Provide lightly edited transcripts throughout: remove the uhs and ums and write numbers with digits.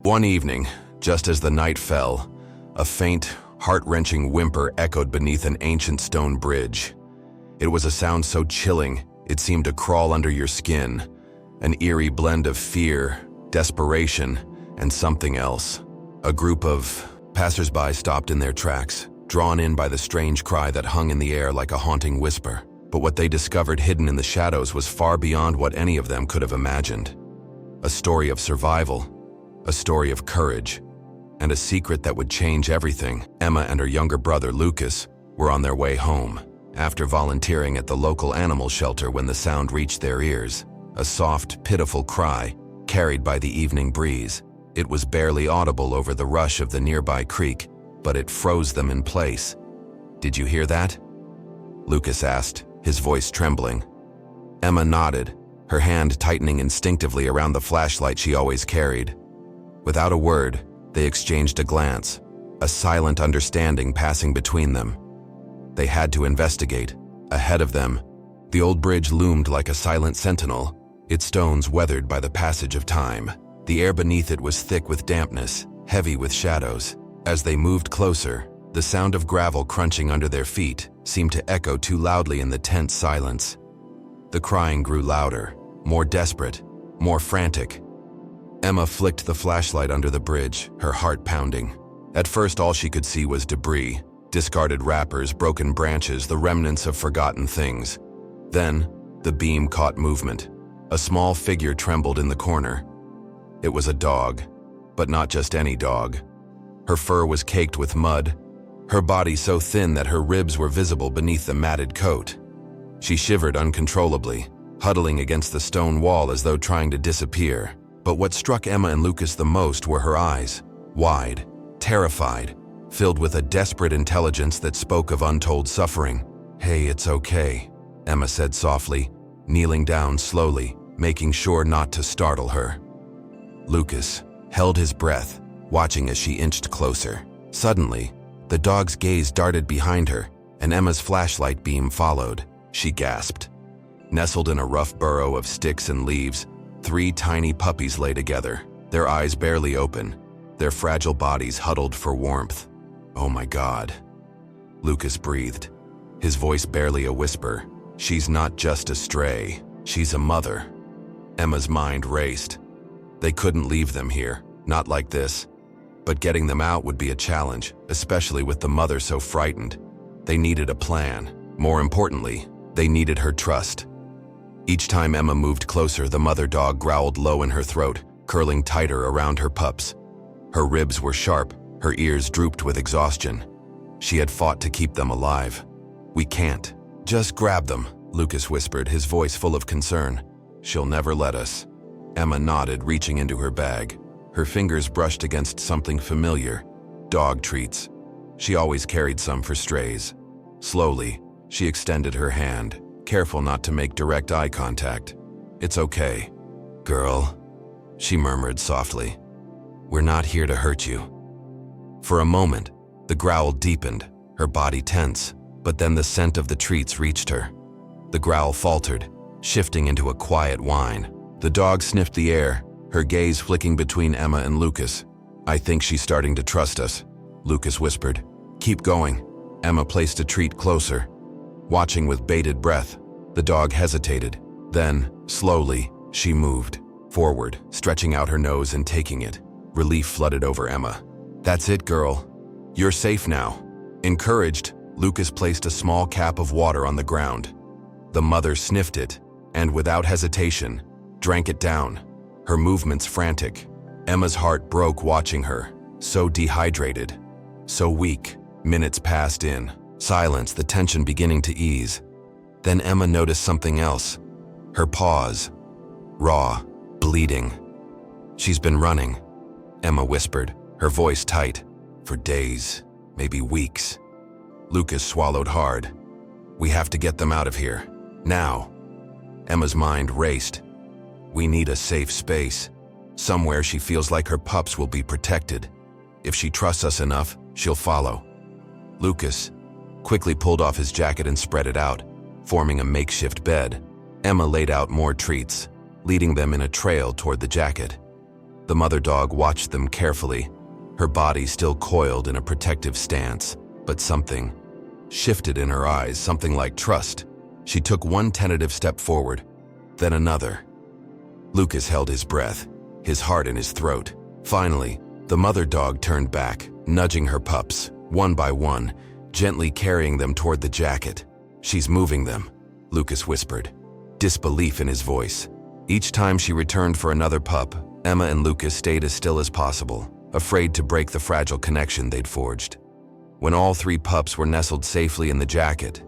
One evening, just as the night fell, a faint, heart-wrenching whimper echoed beneath an ancient stone bridge. It was a sound so chilling, it seemed to crawl under your skin, an eerie blend of fear, desperation, and something else. A group of passers-by stopped in their tracks, drawn in by the strange cry that hung in the air like a haunting whisper. But what they discovered hidden in the shadows was far beyond what any of them could have imagined. A story of survival, a story of courage, and a secret that would change everything. Emma and her younger brother, Lucas, were on their way home, after volunteering at the local animal shelter when the sound reached their ears. A soft, pitiful cry, carried by the evening breeze. It was barely audible over the rush of the nearby creek, but it froze them in place. "Did you hear that?" Lucas asked, his voice trembling. Emma nodded, her hand tightening instinctively around the flashlight she always carried. Without a word, they exchanged a glance, a silent understanding passing between them. They had to investigate. Ahead of them, the old bridge loomed like a silent sentinel, its stones weathered by the passage of time. The air beneath it was thick with dampness, heavy with shadows. As they moved closer, the sound of gravel crunching under their feet seemed to echo too loudly in the tense silence. The crying grew louder, more desperate, more frantic. Emma flicked the flashlight under the bridge, her heart pounding. At first, all she could see was debris, discarded wrappers, broken branches, the remnants of forgotten things. Then, the beam caught movement. A small figure trembled in the corner. It was a dog, but not just any dog. Her fur was caked with mud, her body so thin that her ribs were visible beneath the matted coat. She shivered uncontrollably, huddling against the stone wall as though trying to disappear. But what struck Emma and Lucas the most were her eyes, wide, terrified, filled with a desperate intelligence that spoke of untold suffering. "Hey, it's okay," Emma said softly, kneeling down slowly, making sure not to startle her. Lucas held his breath, watching as she inched closer. Suddenly, the dog's gaze darted behind her, and Emma's flashlight beam followed. She gasped. Nestled in a rough burrow of sticks and leaves, 3 tiny puppies lay together, their eyes barely open, their fragile bodies huddled for warmth. "Oh my God," Lucas breathed, his voice barely a whisper. "She's not just a stray, she's a mother." Emma's mind raced. They couldn't leave them here, not like this. But getting them out would be a challenge, especially with the mother so frightened. They needed a plan. More importantly, they needed her trust. Each time Emma moved closer, the mother dog growled low in her throat, curling tighter around her pups. Her ribs were sharp, her ears drooped with exhaustion. She had fought to keep them alive. "We can't. Just grab them," Lucas whispered, his voice full of concern. "She'll never let us." Emma nodded, reaching into her bag. Her fingers brushed against something familiar. Dog treats. She always carried some for strays. Slowly, she extended her hand, careful not to make direct eye contact. "It's okay, girl," she murmured softly. "We're not here to hurt you." For a moment, the growl deepened, her body tense, but then the scent of the treats reached her. The growl faltered, shifting into a quiet whine. The dog sniffed the air, her gaze flicking between Emma and Lucas. "I think she's starting to trust us," Lucas whispered. "Keep going." Emma placed a treat closer. Watching with bated breath, the dog hesitated. Then, slowly, she moved forward, stretching out her nose and taking it. Relief flooded over Emma. "That's it, girl. You're safe now." Encouraged, Lucas placed a small cap of water on the ground. The mother sniffed it, and without hesitation, drank it down, her movements frantic. Emma's heart broke watching her, so dehydrated, so weak. Minutes passed in silence, the tension beginning to ease. Then Emma noticed something else. Her paws, raw, bleeding. "She's been running," Emma whispered, her voice tight. "For days, maybe weeks." Lucas swallowed hard. "We have to get them out of here, now." Emma's mind raced. "We need a safe space, somewhere she feels like her pups will be protected. If she trusts us enough, she'll follow." Lucas quickly pulled off his jacket and spread it out, forming a makeshift bed. Emma laid out more treats, leading them in a trail toward the jacket. The mother dog watched them carefully, her body still coiled in a protective stance, but something shifted in her eyes, something like trust. She took one tentative step forward, then another. Lucas held his breath, his heart in his throat. Finally, the mother dog turned back, nudging her pups, one by one, gently carrying them toward the jacket. "She's moving them," Lucas whispered, disbelief in his voice. Each time she returned for another pup, Emma and Lucas stayed as still as possible, afraid to break the fragile connection they'd forged. When all 3 pups were nestled safely in the jacket,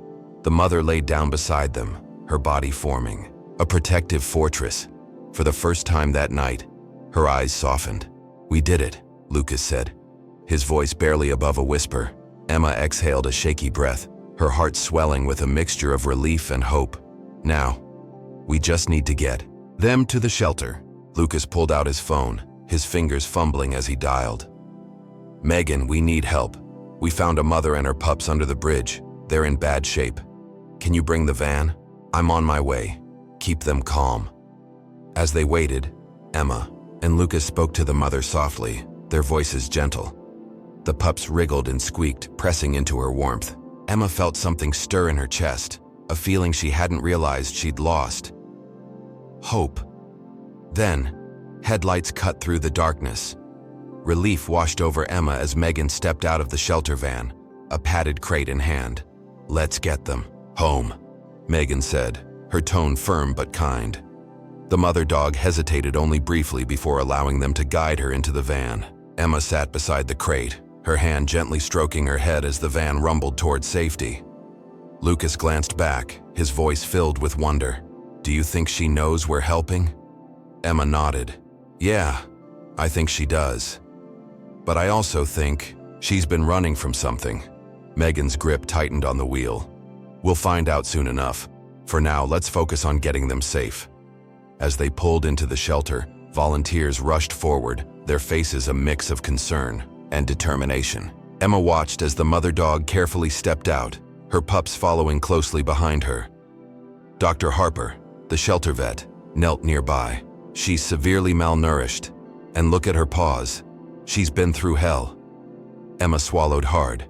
the mother laid down beside them, her body forming a protective fortress. For the first time that night, her eyes softened. "We did it," Lucas said, his voice barely above a whisper. Emma exhaled a shaky breath, her heart swelling with a mixture of relief and hope. "Now, we just need to get them to the shelter." Lucas pulled out his phone, his fingers fumbling as he dialed. "Megan, we need help. We found a mother and her pups under the bridge. They're in bad shape. Can you bring the van? I'm on my way. Keep them calm." As they waited, Emma and Lucas spoke to the mother softly, their voices gentle. The pups wriggled and squeaked, pressing into her warmth. Emma felt something stir in her chest, a feeling she hadn't realized she'd lost. Hope. Then, headlights cut through the darkness. Relief washed over Emma as Megan stepped out of the shelter van, a padded crate in hand. "Let's get them home," Megan said, her tone firm but kind. The mother dog hesitated only briefly before allowing them to guide her into the van. Emma sat beside the crate, her hand gently stroking her head as the van rumbled toward safety. Lucas glanced back, his voice filled with wonder. "Do you think she knows we're helping?" Emma nodded. "Yeah, I think she does. But I also think she's been running from something." Megan's grip tightened on the wheel. "We'll find out soon enough. For now, let's focus on getting them safe." As they pulled into the shelter, volunteers rushed forward, their faces a mix of concern and determination. Emma watched as the mother dog carefully stepped out, her pups following closely behind her. Dr. Harper, the shelter vet, knelt nearby. "She's severely malnourished. And look at her paws. She's been through hell." Emma swallowed hard.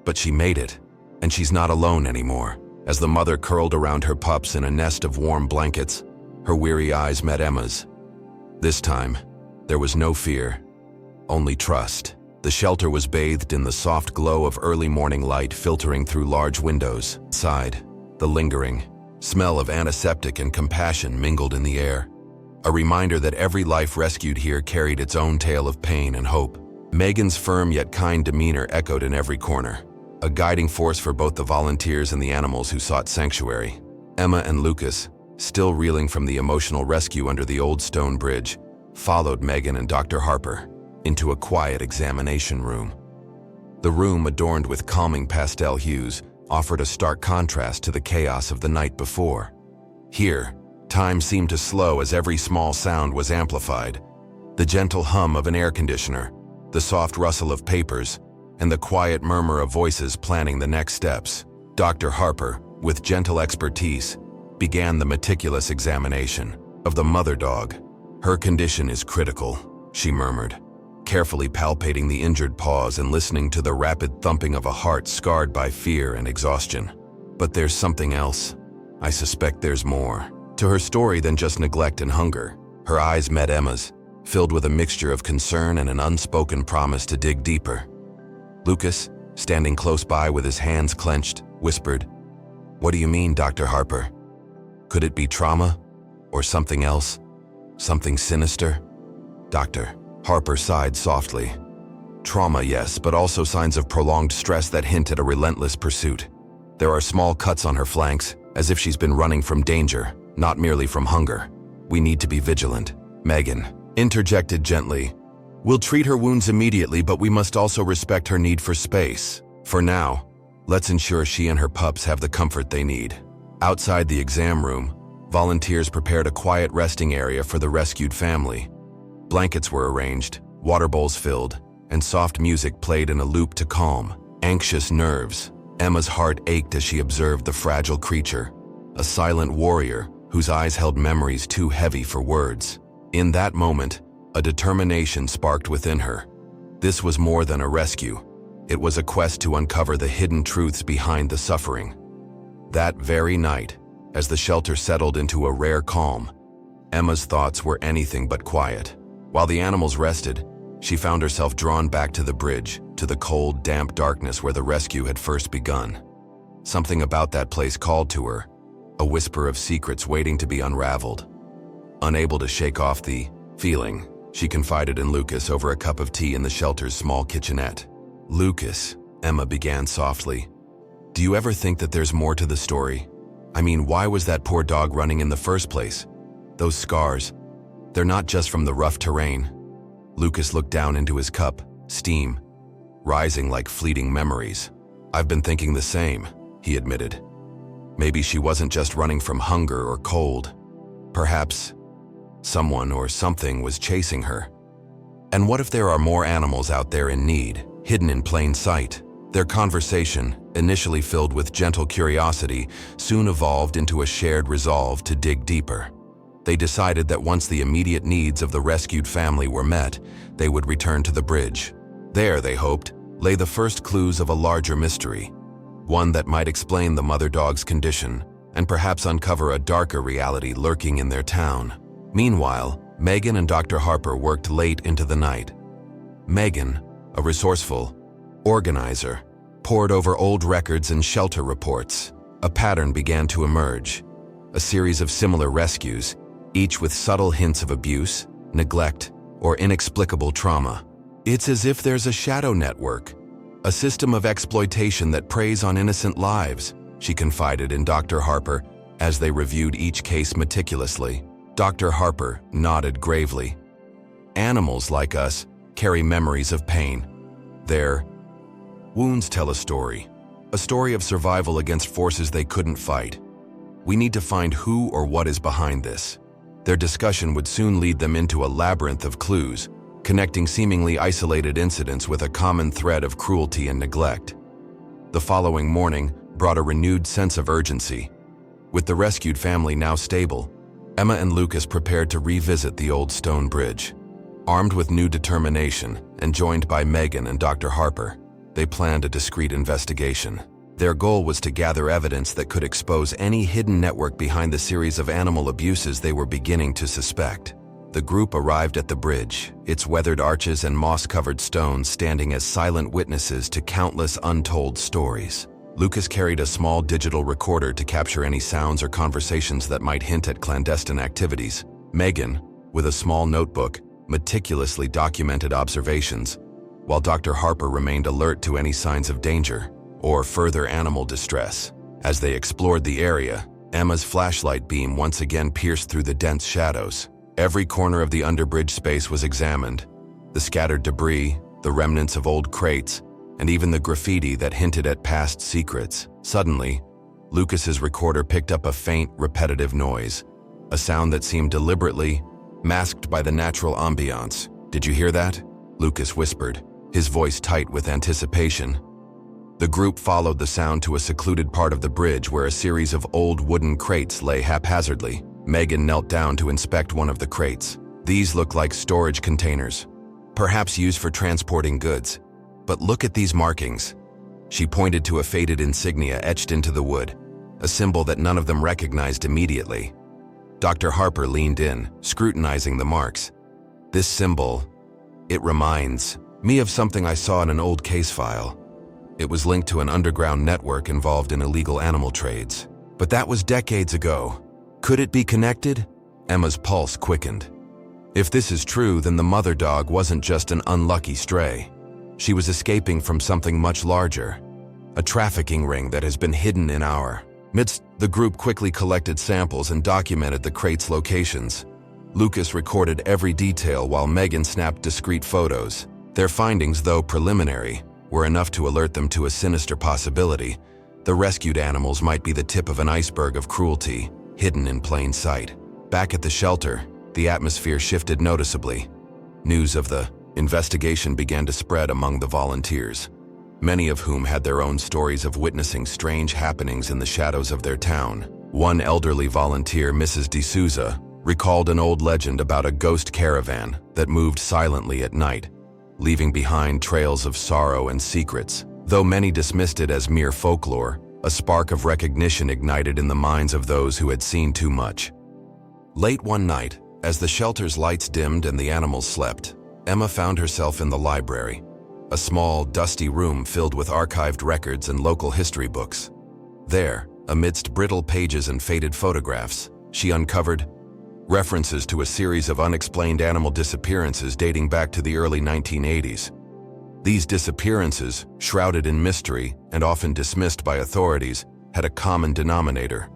But she made it, and she's not alone anymore. As the mother curled around her pups in a nest of warm blankets, her weary eyes met Emma's. This time, there was no fear, only trust. The shelter was bathed in the soft glow of early morning light filtering through large windows. Inside, the lingering smell of antiseptic and compassion mingled in the air, a reminder that every life rescued here carried its own tale of pain and hope. Megan's firm yet kind demeanor echoed in every corner, a guiding force for both the volunteers and the animals who sought sanctuary. Emma and Lucas, still reeling from the emotional rescue under the old stone bridge, followed Megan and Dr. Harper into a quiet examination room. The room, adorned with calming pastel hues, offered a stark contrast to the chaos of the night before. Here, time seemed to slow as every small sound was amplified. The gentle hum of an air conditioner, the soft rustle of papers, and the quiet murmur of voices planning the next steps. Dr. Harper, with gentle expertise, began the meticulous examination of the mother dog. "Her condition is critical," she murmured, carefully palpating the injured paws and listening to the rapid thumping of a heart scarred by fear and exhaustion. "But there's something else. I suspect there's more to her story than just neglect and hunger." Her eyes met Emma's, filled with a mixture of concern and an unspoken promise to dig deeper. Lucas, standing close by with his hands clenched, whispered, "What do you mean, Dr. Harper? Could it be trauma? Or something else? Something sinister?" Dr. Harper sighed softly. "Trauma, yes, but also signs of prolonged stress that hint at a relentless pursuit. There are small cuts on her flanks, as if she's been running from danger, not merely from hunger. We need to be vigilant." Megan interjected gently, "We'll treat her wounds immediately, but we must also respect her need for space. For now, let's ensure she and her pups have the comfort they need." Outside the exam room, volunteers prepared a quiet resting area for the rescued family. Blankets were arranged, water bowls filled, and soft music played in a loop to calm anxious nerves. Emma's heart ached as she observed the fragile creature, a silent warrior whose eyes held memories too heavy for words. In that moment, A determination sparked within her. This was more than a rescue. It was a quest to uncover the hidden truths behind the suffering. That very night, as the shelter settled into a rare calm, Emma's thoughts were anything but quiet. While the animals rested, she found herself drawn back to the bridge, to the cold, damp darkness where the rescue had first begun. Something about that place called to her, a whisper of secrets waiting to be unraveled. Unable to shake off the feeling, she confided in Lucas over a cup of tea in the shelter's small kitchenette. "Lucas," Emma began softly, "do you ever think that there's more to the story? I mean, why was that poor dog running in the first place? Those scars, they're not just from the rough terrain." Lucas looked down into his cup, steam rising like fleeting memories. "I've been thinking the same," he admitted. "Maybe she wasn't just running from hunger or cold. Perhaps someone or something was chasing her. And what if there are more animals out there in need, hidden in plain sight?" Their conversation, initially filled with gentle curiosity, soon evolved into a shared resolve to dig deeper. They decided that once the immediate needs of the rescued family were met, they would return to the bridge. There, they hoped, lay the first clues of a larger mystery, one that might explain the mother dog's condition and perhaps uncover a darker reality lurking in their town. Meanwhile, Megan and Dr. Harper worked late into the night. Megan, a resourceful organizer, pored over old records and shelter reports. A pattern began to emerge, a series of similar rescues, each with subtle hints of abuse, neglect, or inexplicable trauma. "It's as if there's a shadow network, a system of exploitation that preys on innocent lives," she confided in Dr. Harper as they reviewed each case meticulously. Dr. Harper nodded gravely. "Animals like us carry memories of pain. Their wounds tell a story of survival against forces they couldn't fight. We need to find who or what is behind this." Their discussion would soon lead them into a labyrinth of clues, connecting seemingly isolated incidents with a common thread of cruelty and neglect. The following morning brought a renewed sense of urgency. With the rescued family now stable, Emma and Lucas prepared to revisit the old stone bridge. Armed with new determination and joined by Megan and Dr. Harper, they planned a discreet investigation. Their goal was to gather evidence that could expose any hidden network behind the series of animal abuses they were beginning to suspect. The group arrived at the bridge, its weathered arches and moss-covered stones standing as silent witnesses to countless untold stories. Lucas carried a small digital recorder to capture any sounds or conversations that might hint at clandestine activities. Megan, with a small notebook, meticulously documented observations, while Dr. Harper remained alert to any signs of danger or further animal distress. As they explored the area, Emma's flashlight beam once again pierced through the dense shadows. Every corner of the underbridge space was examined. The scattered debris, the remnants of old crates, and even the graffiti that hinted at past secrets. Suddenly, Lucas's recorder picked up a faint, repetitive noise, a sound that seemed deliberately masked by the natural ambiance. "Did you hear that?" Lucas whispered, his voice tight with anticipation. The group followed the sound to a secluded part of the bridge where a series of old wooden crates lay haphazardly. Megan knelt down to inspect one of the crates. These looked like storage containers, perhaps used for transporting goods. "But look at these markings." She pointed to a faded insignia etched into the wood, a symbol that none of them recognized immediately. Dr. Harper leaned in, scrutinizing the marks. "This symbol, it reminds me of something I saw in an old case file. It was linked to an underground network involved in illegal animal trades. But that was decades ago. Could it be connected?" Emma's pulse quickened. If this is true, then the mother dog wasn't just an unlucky stray. She was escaping from something much larger, a trafficking ring that has been hidden in our midst. The group quickly collected samples and documented the crates' locations. Lucas recorded every detail while Megan snapped discreet photos. Their findings, though preliminary, were enough to alert them to a sinister possibility. The rescued animals might be the tip of an iceberg of cruelty, hidden in plain sight. Back at the shelter, the atmosphere shifted noticeably. News of the investigation began to spread among the volunteers, many of whom had their own stories of witnessing strange happenings in the shadows of their town. One elderly volunteer, Mrs. D'Souza, recalled an old legend about a ghost caravan that moved silently at night, leaving behind trails of sorrow and secrets. Though many dismissed it as mere folklore, a spark of recognition ignited in the minds of those who had seen too much. Late one night, as the shelter's lights dimmed and the animals slept, Emma found herself in the library, a small, dusty room filled with archived records and local history books. There, amidst brittle pages and faded photographs, she uncovered references to a series of unexplained animal disappearances dating back to the early 1980s. These disappearances, shrouded in mystery and often dismissed by authorities, had a common denominator: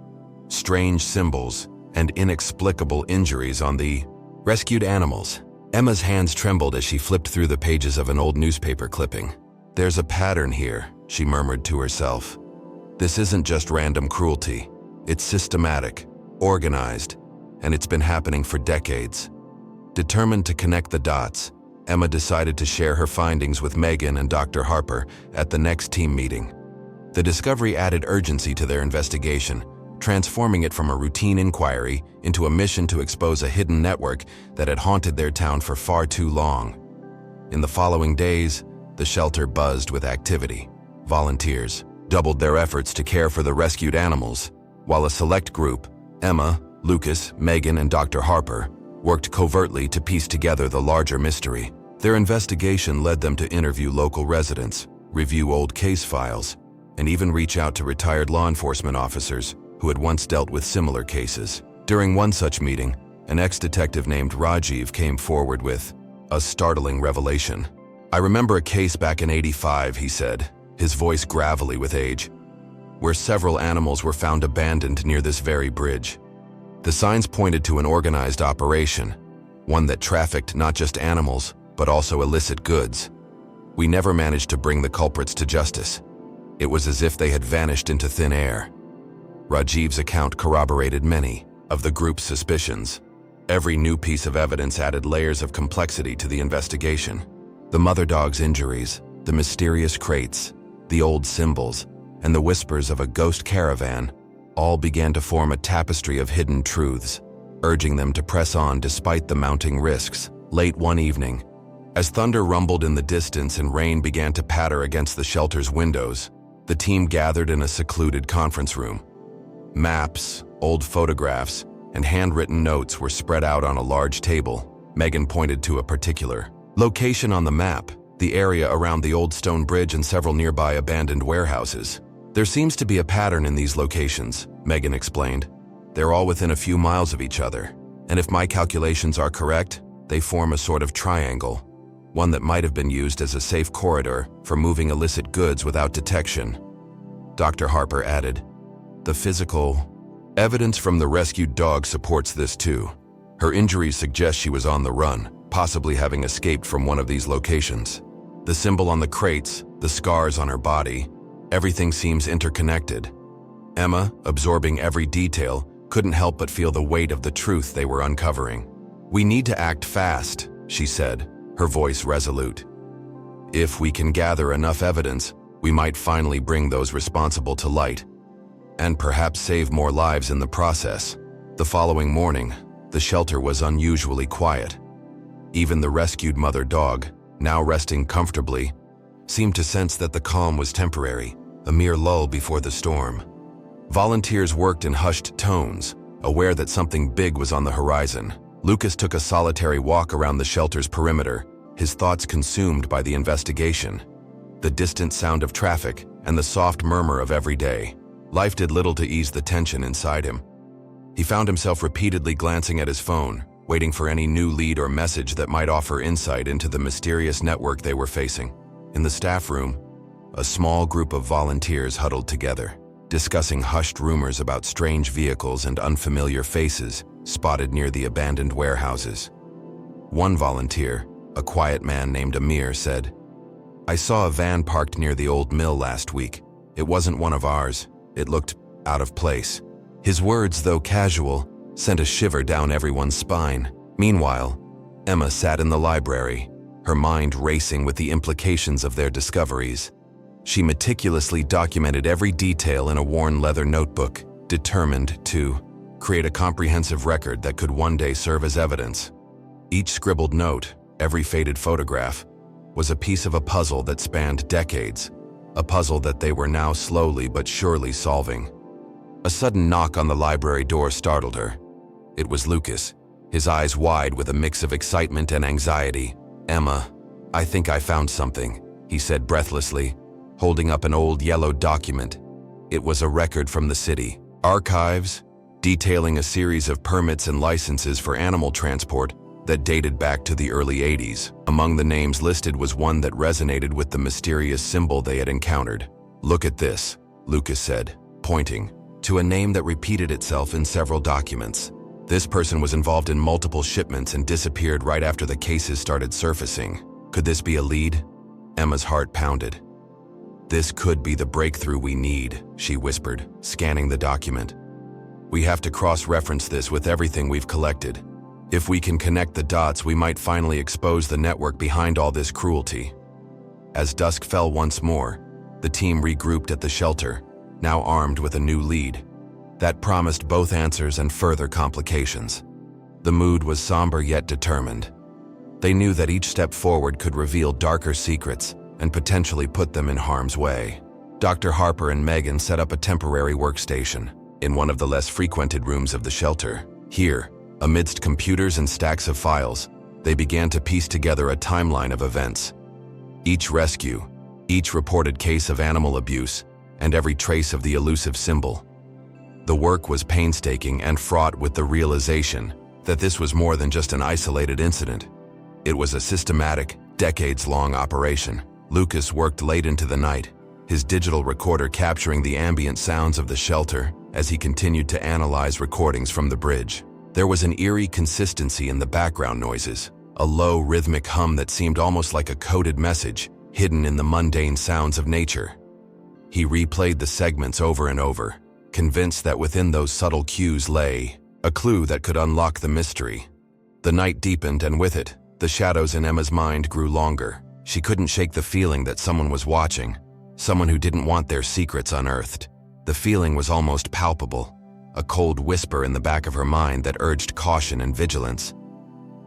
strange symbols and inexplicable injuries on the rescued animals. Emma's hands trembled as she flipped through the pages of an old newspaper clipping. "There's a pattern here," she murmured to herself. "This isn't just random cruelty. It's systematic, organized, and it's been happening for decades." Determined to connect the dots, Emma decided to share her findings with Megan and Dr. Harper at the next team meeting. The discovery added urgency to their investigation, transforming it from a routine inquiry into a mission to expose a hidden network that had haunted their town for far too long. In the following days, the shelter buzzed with activity. Volunteers doubled their efforts to care for the rescued animals, while a select group, Emma, Lucas, Megan, and Dr. Harper, worked covertly to piece together the larger mystery. Their investigation led them to interview local residents, review old case files, and even reach out to retired law enforcement officers who had once dealt with similar cases. During one such meeting, an ex-detective named Rajiv came forward with a startling revelation. "I remember a case back in '85, he said, his voice gravelly with age, "where several animals were found abandoned near this very bridge. The signs pointed to an organized operation, one that trafficked not just animals, but also illicit goods. We never managed to bring the culprits to justice. It was as if they had vanished into thin air." Rajiv's account corroborated many of the group's suspicions. Every new piece of evidence added layers of complexity to the investigation. The mother dog's injuries, the mysterious crates, the old symbols, and the whispers of a ghost caravan all began to form a tapestry of hidden truths, urging them to press on despite the mounting risks. Late one evening, as thunder rumbled in the distance and rain began to patter against the shelter's windows, the team gathered in a secluded conference room. Maps, old photographs, and handwritten notes were spread out on a large table. Megan pointed to a particular location on the map, the area around the old stone bridge and several nearby abandoned warehouses. "There seems to be a pattern in these locations," Megan explained. "They're all within a few miles of each other, and if my calculations are correct, they form a sort of triangle, one that might have been used as a safe corridor for moving illicit goods without detection." Dr. Harper added, "The physical evidence from the rescued dog supports this too. Her injuries suggest she was on the run, possibly having escaped from one of these locations. The symbol on the crates, the scars on her body, everything seems interconnected." Emma, absorbing every detail, couldn't help but feel the weight of the truth they were uncovering. "We need to act fast," she said, her voice resolute. "If we can gather enough evidence, we might finally bring those responsible to light, and perhaps save more lives in the process." The following morning, the shelter was unusually quiet. Even the rescued mother dog, now resting comfortably, seemed to sense that the calm was temporary, a mere lull before the storm. Volunteers worked in hushed tones, aware that something big was on the horizon. Lucas took a solitary walk around the shelter's perimeter, his thoughts consumed by the investigation. The distant sound of traffic and the soft murmur of every day. Life did little to ease the tension inside him. He found himself repeatedly glancing at his phone, waiting for any new lead or message that might offer insight into the mysterious network they were facing. In the staff room, a small group of volunteers huddled together, discussing hushed rumors about strange vehicles and unfamiliar faces spotted near the abandoned warehouses. One volunteer, a quiet man named Amir, said, "I saw a van parked near the old mill last week. It wasn't one of ours. It looked out of place." His words, though casual, sent a shiver down everyone's spine. Meanwhile, Emma sat in the library, her mind racing with the implications of their discoveries. She meticulously documented every detail in a worn leather notebook, determined to create a comprehensive record that could one day serve as evidence. Each scribbled note, every faded photograph, was a piece of a puzzle that spanned decades, a puzzle that they were now slowly but surely solving. A sudden knock on the library door startled her. It was Lucas, his eyes wide with a mix of excitement and anxiety. "Emma, I think I found something," he said breathlessly, holding up an old yellow document. It was a record from the city archives, detailing a series of permits and licenses for animal transport that dated back to the early 80s. Among the names listed was one that resonated with the mysterious symbol they had encountered. "Look at this," Lucas said, pointing to a name that repeated itself in several documents. This person was involved in multiple shipments and disappeared right after the cases started surfacing. Could this be a lead? Emma's heart pounded. "This could be the breakthrough we need," she whispered, scanning the document. "We have to cross-reference this with everything we've collected. If we can connect the dots, we might finally expose the network behind all this cruelty." As dusk fell once more, the team regrouped at the shelter, now armed with a new lead that promised both answers and further complications. The mood was somber yet determined. They knew that each step forward could reveal darker secrets and potentially put them in harm's way. Dr. Harper and Megan set up a temporary workstation in one of the less frequented rooms of the shelter. Here, amidst computers and stacks of files, they began to piece together a timeline of events. Each rescue, each reported case of animal abuse, and every trace of the elusive symbol. The work was painstaking and fraught with the realization that this was more than just an isolated incident. It was a systematic, decades-long operation. Lucas worked late into the night, his digital recorder capturing the ambient sounds of the shelter as he continued to analyze recordings from the bridge. There was an eerie consistency in the background noises, a low rhythmic hum that seemed almost like a coded message hidden in the mundane sounds of nature. He replayed the segments over and over, convinced that within those subtle cues lay a clue that could unlock the mystery. The night deepened, and with it, the shadows in Emma's mind grew longer. She couldn't shake the feeling that someone was watching, someone who didn't want their secrets unearthed. The feeling was almost palpable, a cold whisper in the back of her mind that urged caution and vigilance.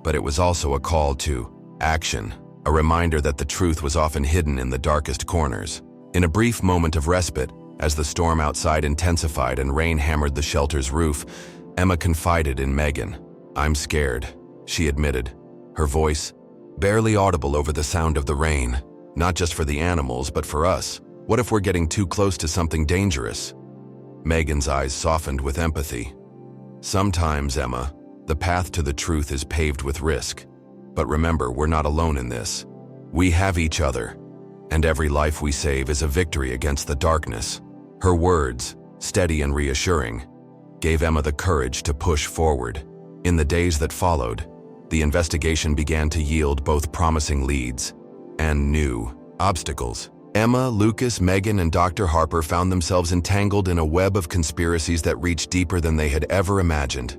But it was also a call to action, a reminder that the truth was often hidden in the darkest corners. In a brief moment of respite, as the storm outside intensified and rain hammered the shelter's roof, Emma confided in Megan. "I'm scared," she admitted, her voice barely audible over the sound of the rain. "Not just for the animals, but for us. What if we're getting too close to something dangerous?" Megan's eyes softened with empathy. "Sometimes, Emma, the path to the truth is paved with risk. But remember, we're not alone in this. We have each other, and every life we save is a victory against the darkness." Her words, steady and reassuring, gave Emma the courage to push forward. In the days that followed, the investigation began to yield both promising leads and new obstacles. Emma, Lucas, Megan, and Dr. Harper found themselves entangled in a web of conspiracies that reached deeper than they had ever imagined.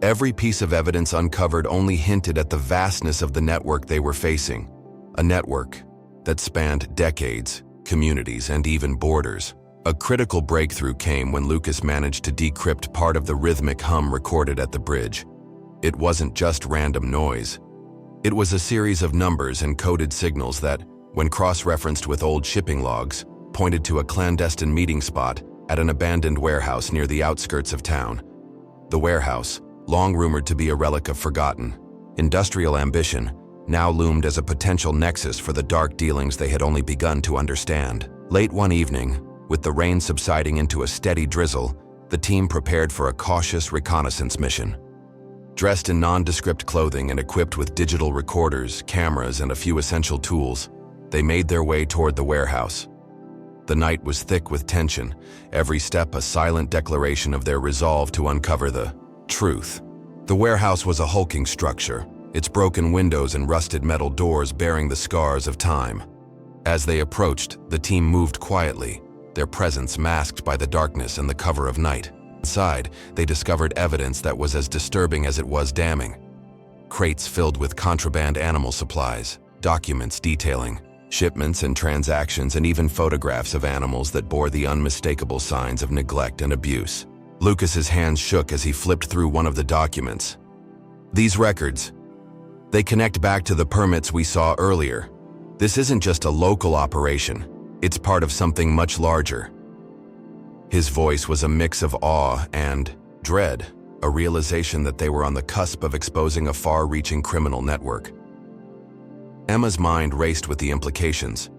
Every piece of evidence uncovered only hinted at the vastness of the network they were facing, a network that spanned decades, communities, and even borders. A critical breakthrough came when Lucas managed to decrypt part of the rhythmic hum recorded at the bridge. It wasn't just random noise. It was a series of numbers and coded signals that, when cross-referenced with old shipping logs, pointed to a clandestine meeting spot at an abandoned warehouse near the outskirts of town. The warehouse, long rumored to be a relic of forgotten industrial ambition, now loomed as a potential nexus for the dark dealings they had only begun to understand. Late one evening, with the rain subsiding into a steady drizzle, the team prepared for a cautious reconnaissance mission. Dressed in nondescript clothing and equipped with digital recorders, cameras, and a few essential tools, they made their way toward the warehouse. The night was thick with tension, every step a silent declaration of their resolve to uncover the truth. The warehouse was a hulking structure, its broken windows and rusted metal doors bearing the scars of time. As they approached, the team moved quietly, their presence masked by the darkness and the cover of night. Inside, they discovered evidence that was as disturbing as it was damning. Crates filled with contraband animal supplies, documents detailing shipments and transactions, and even photographs of animals that bore the unmistakable signs of neglect and abuse. Lucas's hands shook as he flipped through one of the documents. These records, they connect back to the permits we saw earlier. This isn't just a local operation. It's part of something much larger. His voice was a mix of awe and dread, a realization that they were on the cusp of exposing a far-reaching criminal network. Emma's mind raced with the implications.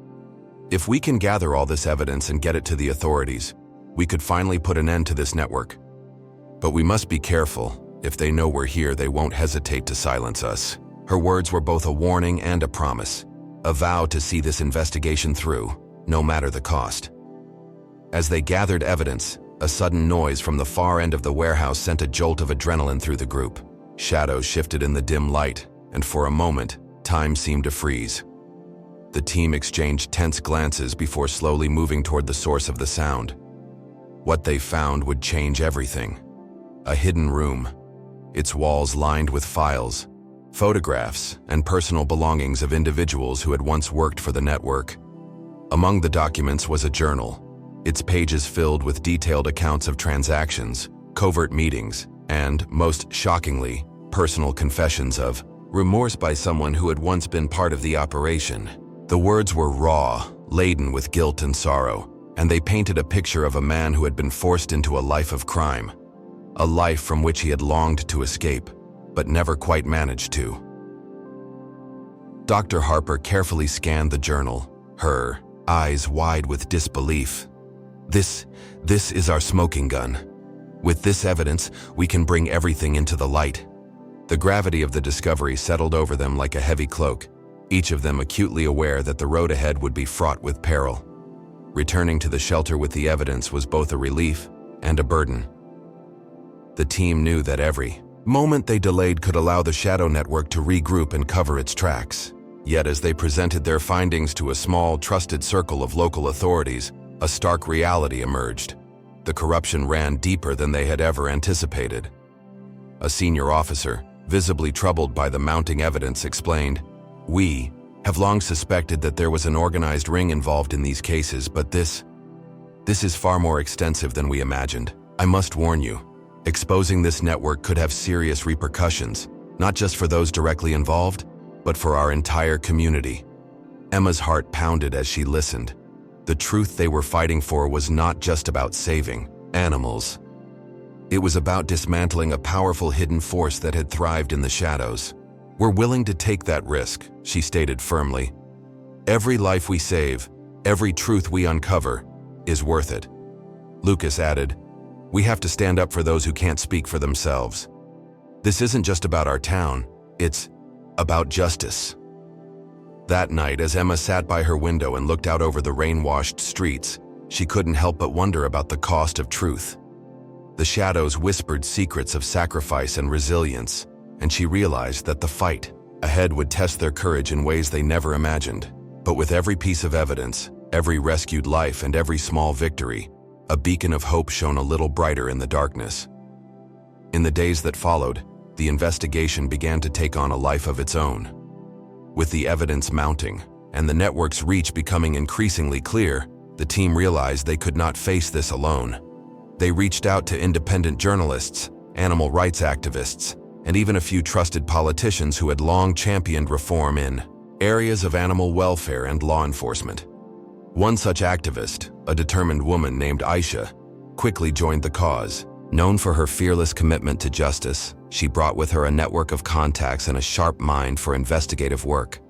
If we can gather all this evidence and get it to the authorities, we could finally put an end to this network. But we must be careful. If they know we're here, they won't hesitate to silence us. Her words were both a warning and a promise, a vow to see this investigation through, no matter the cost. As they gathered evidence, a sudden noise from the far end of the warehouse sent a jolt of adrenaline through the group. Shadows shifted in the dim light, and for a moment, time seemed to freeze. The team exchanged tense glances before slowly moving toward the source of the sound. What they found would change everything. A hidden room, its walls lined with files, photographs, and personal belongings of individuals who had once worked for the network. Among the documents was a journal, its pages filled with detailed accounts of transactions, covert meetings, and, most shockingly, personal confessions of remorse by someone who had once been part of the operation. The words were raw, laden with guilt and sorrow, and they painted a picture of a man who had been forced into a life of crime, a life from which he had longed to escape, but never quite managed to. Dr. Harper carefully scanned the journal, her eyes wide with disbelief. This is our smoking gun. With this evidence, we can bring everything into the light. The gravity of the discovery settled over them like a heavy cloak, each of them acutely aware that the road ahead would be fraught with peril. Returning to the shelter with the evidence was both a relief and a burden. The team knew that every moment they delayed could allow the Shadow Network to regroup and cover its tracks. Yet as they presented their findings to a small, trusted circle of local authorities, a stark reality emerged. The corruption ran deeper than they had ever anticipated. A senior officer, visibly troubled by the mounting evidence, explained, "We have long suspected that there was an organized ring involved in these cases, but this is far more extensive than we imagined. I must warn you, exposing this network could have serious repercussions, not just for those directly involved, but for our entire community." Emma's heart pounded as she listened. The truth they were fighting for was not just about saving animals. It was about dismantling a powerful hidden force that had thrived in the shadows. "We're willing to take that risk," she stated firmly. "Every life we save, every truth we uncover, is worth it." Lucas added, "We have to stand up for those who can't speak for themselves. This isn't just about our town, it's about justice." That night, as Emma sat by her window and looked out over the rain-washed streets, she couldn't help but wonder about the cost of truth. The shadows whispered secrets of sacrifice and resilience, and she realized that the fight ahead would test their courage in ways they never imagined. But with every piece of evidence, every rescued life, and every small victory, a beacon of hope shone a little brighter in the darkness. In the days that followed, the investigation began to take on a life of its own. With the evidence mounting and the network's reach becoming increasingly clear, the team realized they could not face this alone. They reached out to independent journalists, animal rights activists, and even a few trusted politicians who had long championed reform in areas of animal welfare and law enforcement. One such activist, a determined woman named Aisha, quickly joined the cause. Known for her fearless commitment to justice, she brought with her a network of contacts and a sharp mind for investigative work.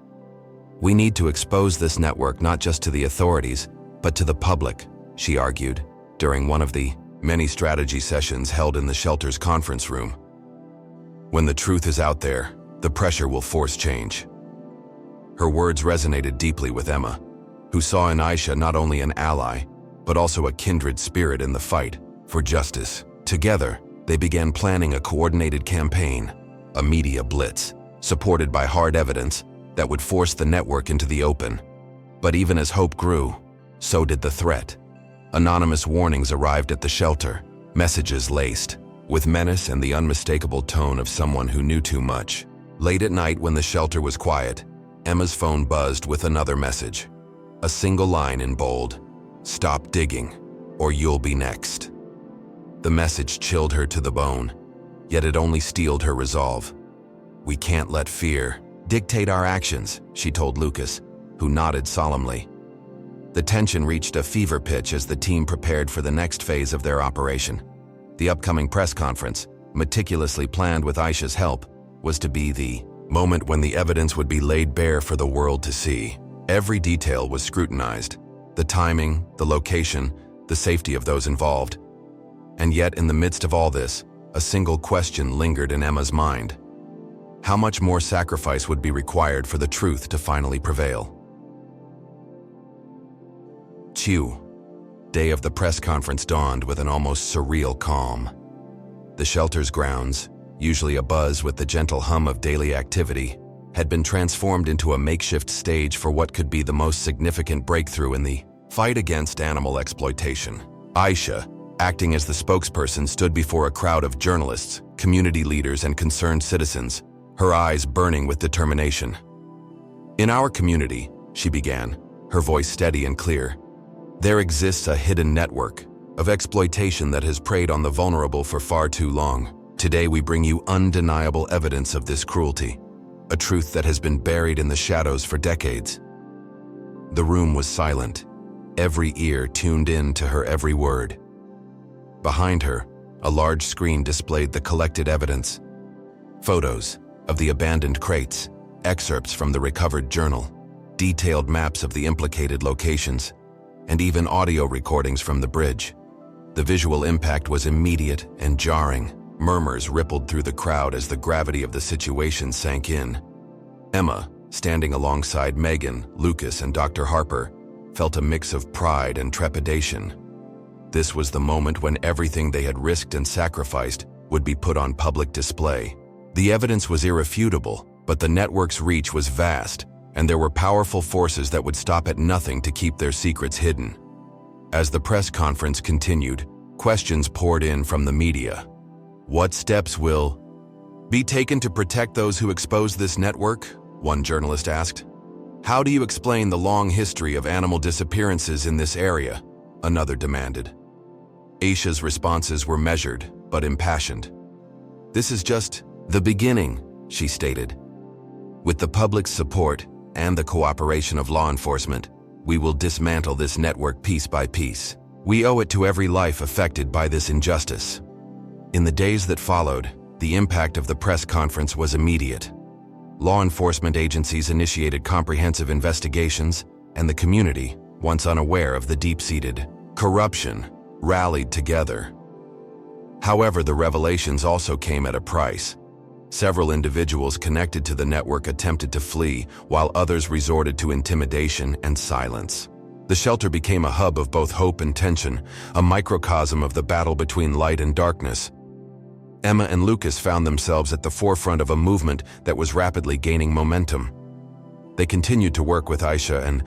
"We need to expose this network not just to the authorities, but to the public," she argued, during one of the many strategy sessions held in the shelter's conference room. "When the truth is out there, the pressure will force change." Her words resonated deeply with Emma, who saw in Aisha not only an ally, but also a kindred spirit in the fight for justice. Together, they began planning a coordinated campaign, a media blitz, supported by hard evidence that would force the network into the open. But even as hope grew, so did the threat. Anonymous warnings arrived at the shelter, messages laced with menace and the unmistakable tone of someone who knew too much. Late at night, when the shelter was quiet, Emma's phone buzzed with another message. A single line in bold: "Stop digging, or you'll be next." The message chilled her to the bone, yet it only steeled her resolve. "We can't let fear dictate our actions," she told Lucas, who nodded solemnly. The tension reached a fever pitch as the team prepared for the next phase of their operation. The upcoming press conference, meticulously planned with Aisha's help, was to be the moment when the evidence would be laid bare for the world to see. Every detail was scrutinized: the timing, the location, the safety of those involved. And yet, in the midst of all this, a single question lingered in Emma's mind. How much more sacrifice would be required for the truth to finally prevail? Day of the press conference dawned with an almost surreal calm. The shelter's grounds, usually abuzz with the gentle hum of daily activity, had been transformed into a makeshift stage for what could be the most significant breakthrough in the fight against animal exploitation. Aisha, acting as the spokesperson, stood before a crowd of journalists, community leaders, and concerned citizens, her eyes burning with determination. "In our community," she began, her voice steady and clear, "there exists a hidden network of exploitation that has preyed on the vulnerable for far too long. Today we bring you undeniable evidence of this cruelty, a truth that has been buried in the shadows for decades." The room was silent, every ear tuned in to her every word. Behind her, a large screen displayed the collected evidence: photos of the abandoned crates, excerpts from the recovered journal, detailed maps of the implicated locations, and even audio recordings from the bridge. The visual impact was immediate and jarring. Murmurs rippled through the crowd as the gravity of the situation sank in. Emma, standing alongside Megan, Lucas, and Dr. Harper, felt a mix of pride and trepidation. This was the moment when everything they had risked and sacrificed would be put on public display. The evidence was irrefutable, but the network's reach was vast, and there were powerful forces that would stop at nothing to keep their secrets hidden. As the press conference continued, questions poured in from the media. "What steps will be taken to protect those who expose this network?" one journalist asked. "How do you explain the long history of animal disappearances in this area?" another demanded. Aisha's responses were measured but impassioned. "This is just the beginning," she stated. "With the public's support and the cooperation of law enforcement, we will dismantle this network piece by piece. We owe it to every life affected by this injustice." In the days that followed, the impact of the press conference was immediate. Law enforcement agencies initiated comprehensive investigations, and the community, once unaware of the deep-seated corruption, rallied together. However, the revelations also came at a price. Several individuals connected to the network attempted to flee, while others resorted to intimidation and silence. The shelter became a hub of both hope and tension, a microcosm of the battle between light and darkness. Emma and Lucas found themselves at the forefront of a movement that was rapidly gaining momentum. They continued to work with Aisha and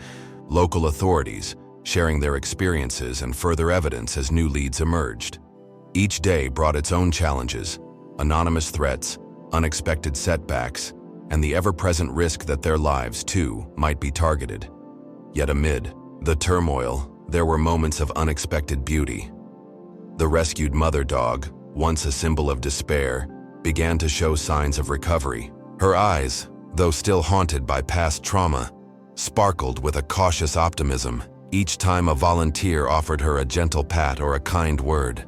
local authorities, sharing their experiences and further evidence as new leads emerged. Each day brought its own challenges: anonymous threats, unexpected setbacks, and the ever-present risk that their lives, too, might be targeted. Yet amid the turmoil, there were moments of unexpected beauty. The rescued mother dog, once a symbol of despair, began to show signs of recovery. Her eyes, though still haunted by past trauma, sparkled with a cautious optimism each time a volunteer offered her a gentle pat or a kind word.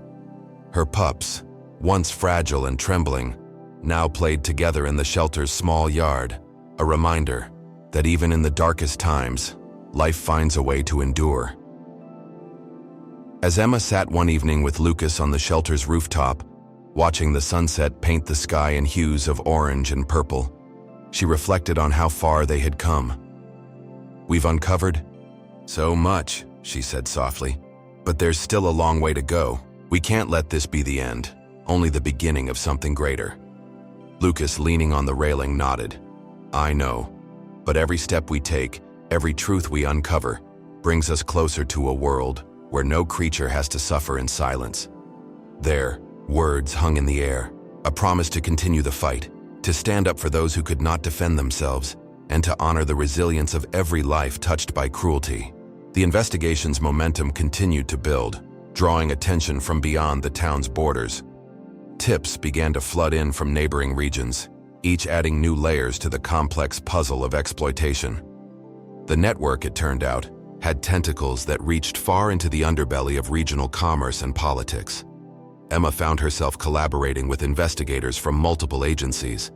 Her pups, once fragile and trembling, now played together in the shelter's small yard, a reminder that even in the darkest times, life finds a way to endure. As Emma sat one evening with Lucas on the shelter's rooftop, watching the sunset paint the sky in hues of orange and purple, she reflected on how far they had come. "We've uncovered so much," she said softly, "but there's still a long way to go. We can't let this be the end, only the beginning of something greater." Lucas, leaning on the railing, nodded. "I know, but every step we take, every truth we uncover, brings us closer to a world where no creature has to suffer in silence." Their words hung in the air, a promise to continue the fight, to stand up for those who could not defend themselves, and to honor the resilience of every life touched by cruelty. The investigation's momentum continued to build. drawing attention from beyond the town's borders. Tips began to flood in from neighboring regions, each adding new layers to the complex puzzle of exploitation. The network, it turned out, had tentacles that reached far into the underbelly of regional commerce and politics. Emma found herself collaborating with investigators from multiple agencies.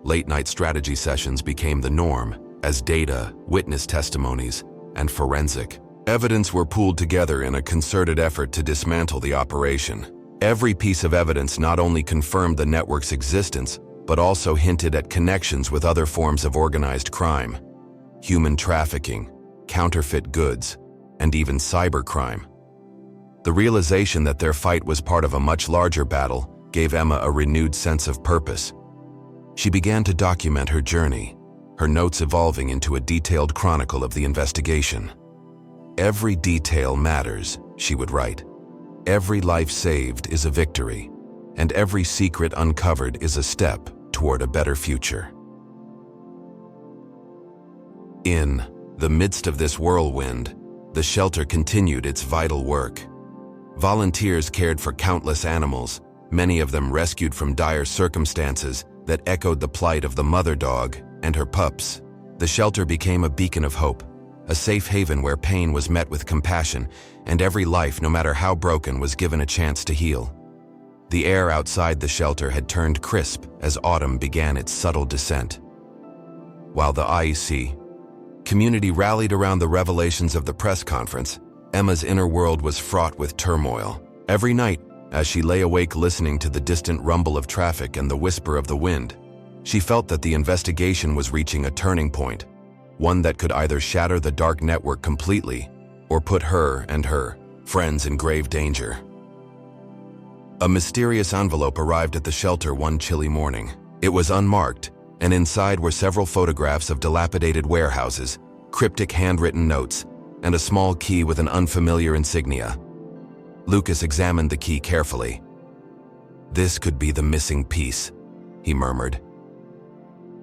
Late-night strategy sessions became the norm, as data, witness testimonies, and forensic evidence were pooled together in a concerted effort to dismantle the operation. Every piece of evidence not only confirmed the network's existence, but also hinted at connections with other forms of organized crime, human trafficking, counterfeit goods, and even cybercrime. The realization that their fight was part of a much larger battle gave Emma a renewed sense of purpose. She began to document her journey, her notes evolving into a detailed chronicle of the investigation. "Every detail matters," she would write. "Every life saved is a victory, and every secret uncovered is a step toward a better future." In the midst of this whirlwind, the shelter continued its vital work. Volunteers cared for countless animals, many of them rescued from dire circumstances that echoed the plight of the mother dog and her pups. The shelter became a beacon of hope, a safe haven where pain was met with compassion, and every life, no matter how broken, was given a chance to heal. The air outside the shelter had turned crisp as autumn began its subtle descent. While the IEC community rallied around the revelations of the press conference, Emma's inner world was fraught with turmoil. Every night, as she lay awake listening to the distant rumble of traffic and the whisper of the wind, she felt that the investigation was reaching a turning point, one that could either shatter the dark network completely or put her and her friends in grave danger. A mysterious envelope arrived at the shelter one chilly morning. It was unmarked, and inside were several photographs of dilapidated warehouses, cryptic handwritten notes, and a small key with an unfamiliar insignia. Lucas examined the key carefully. "This could be the missing piece," he murmured.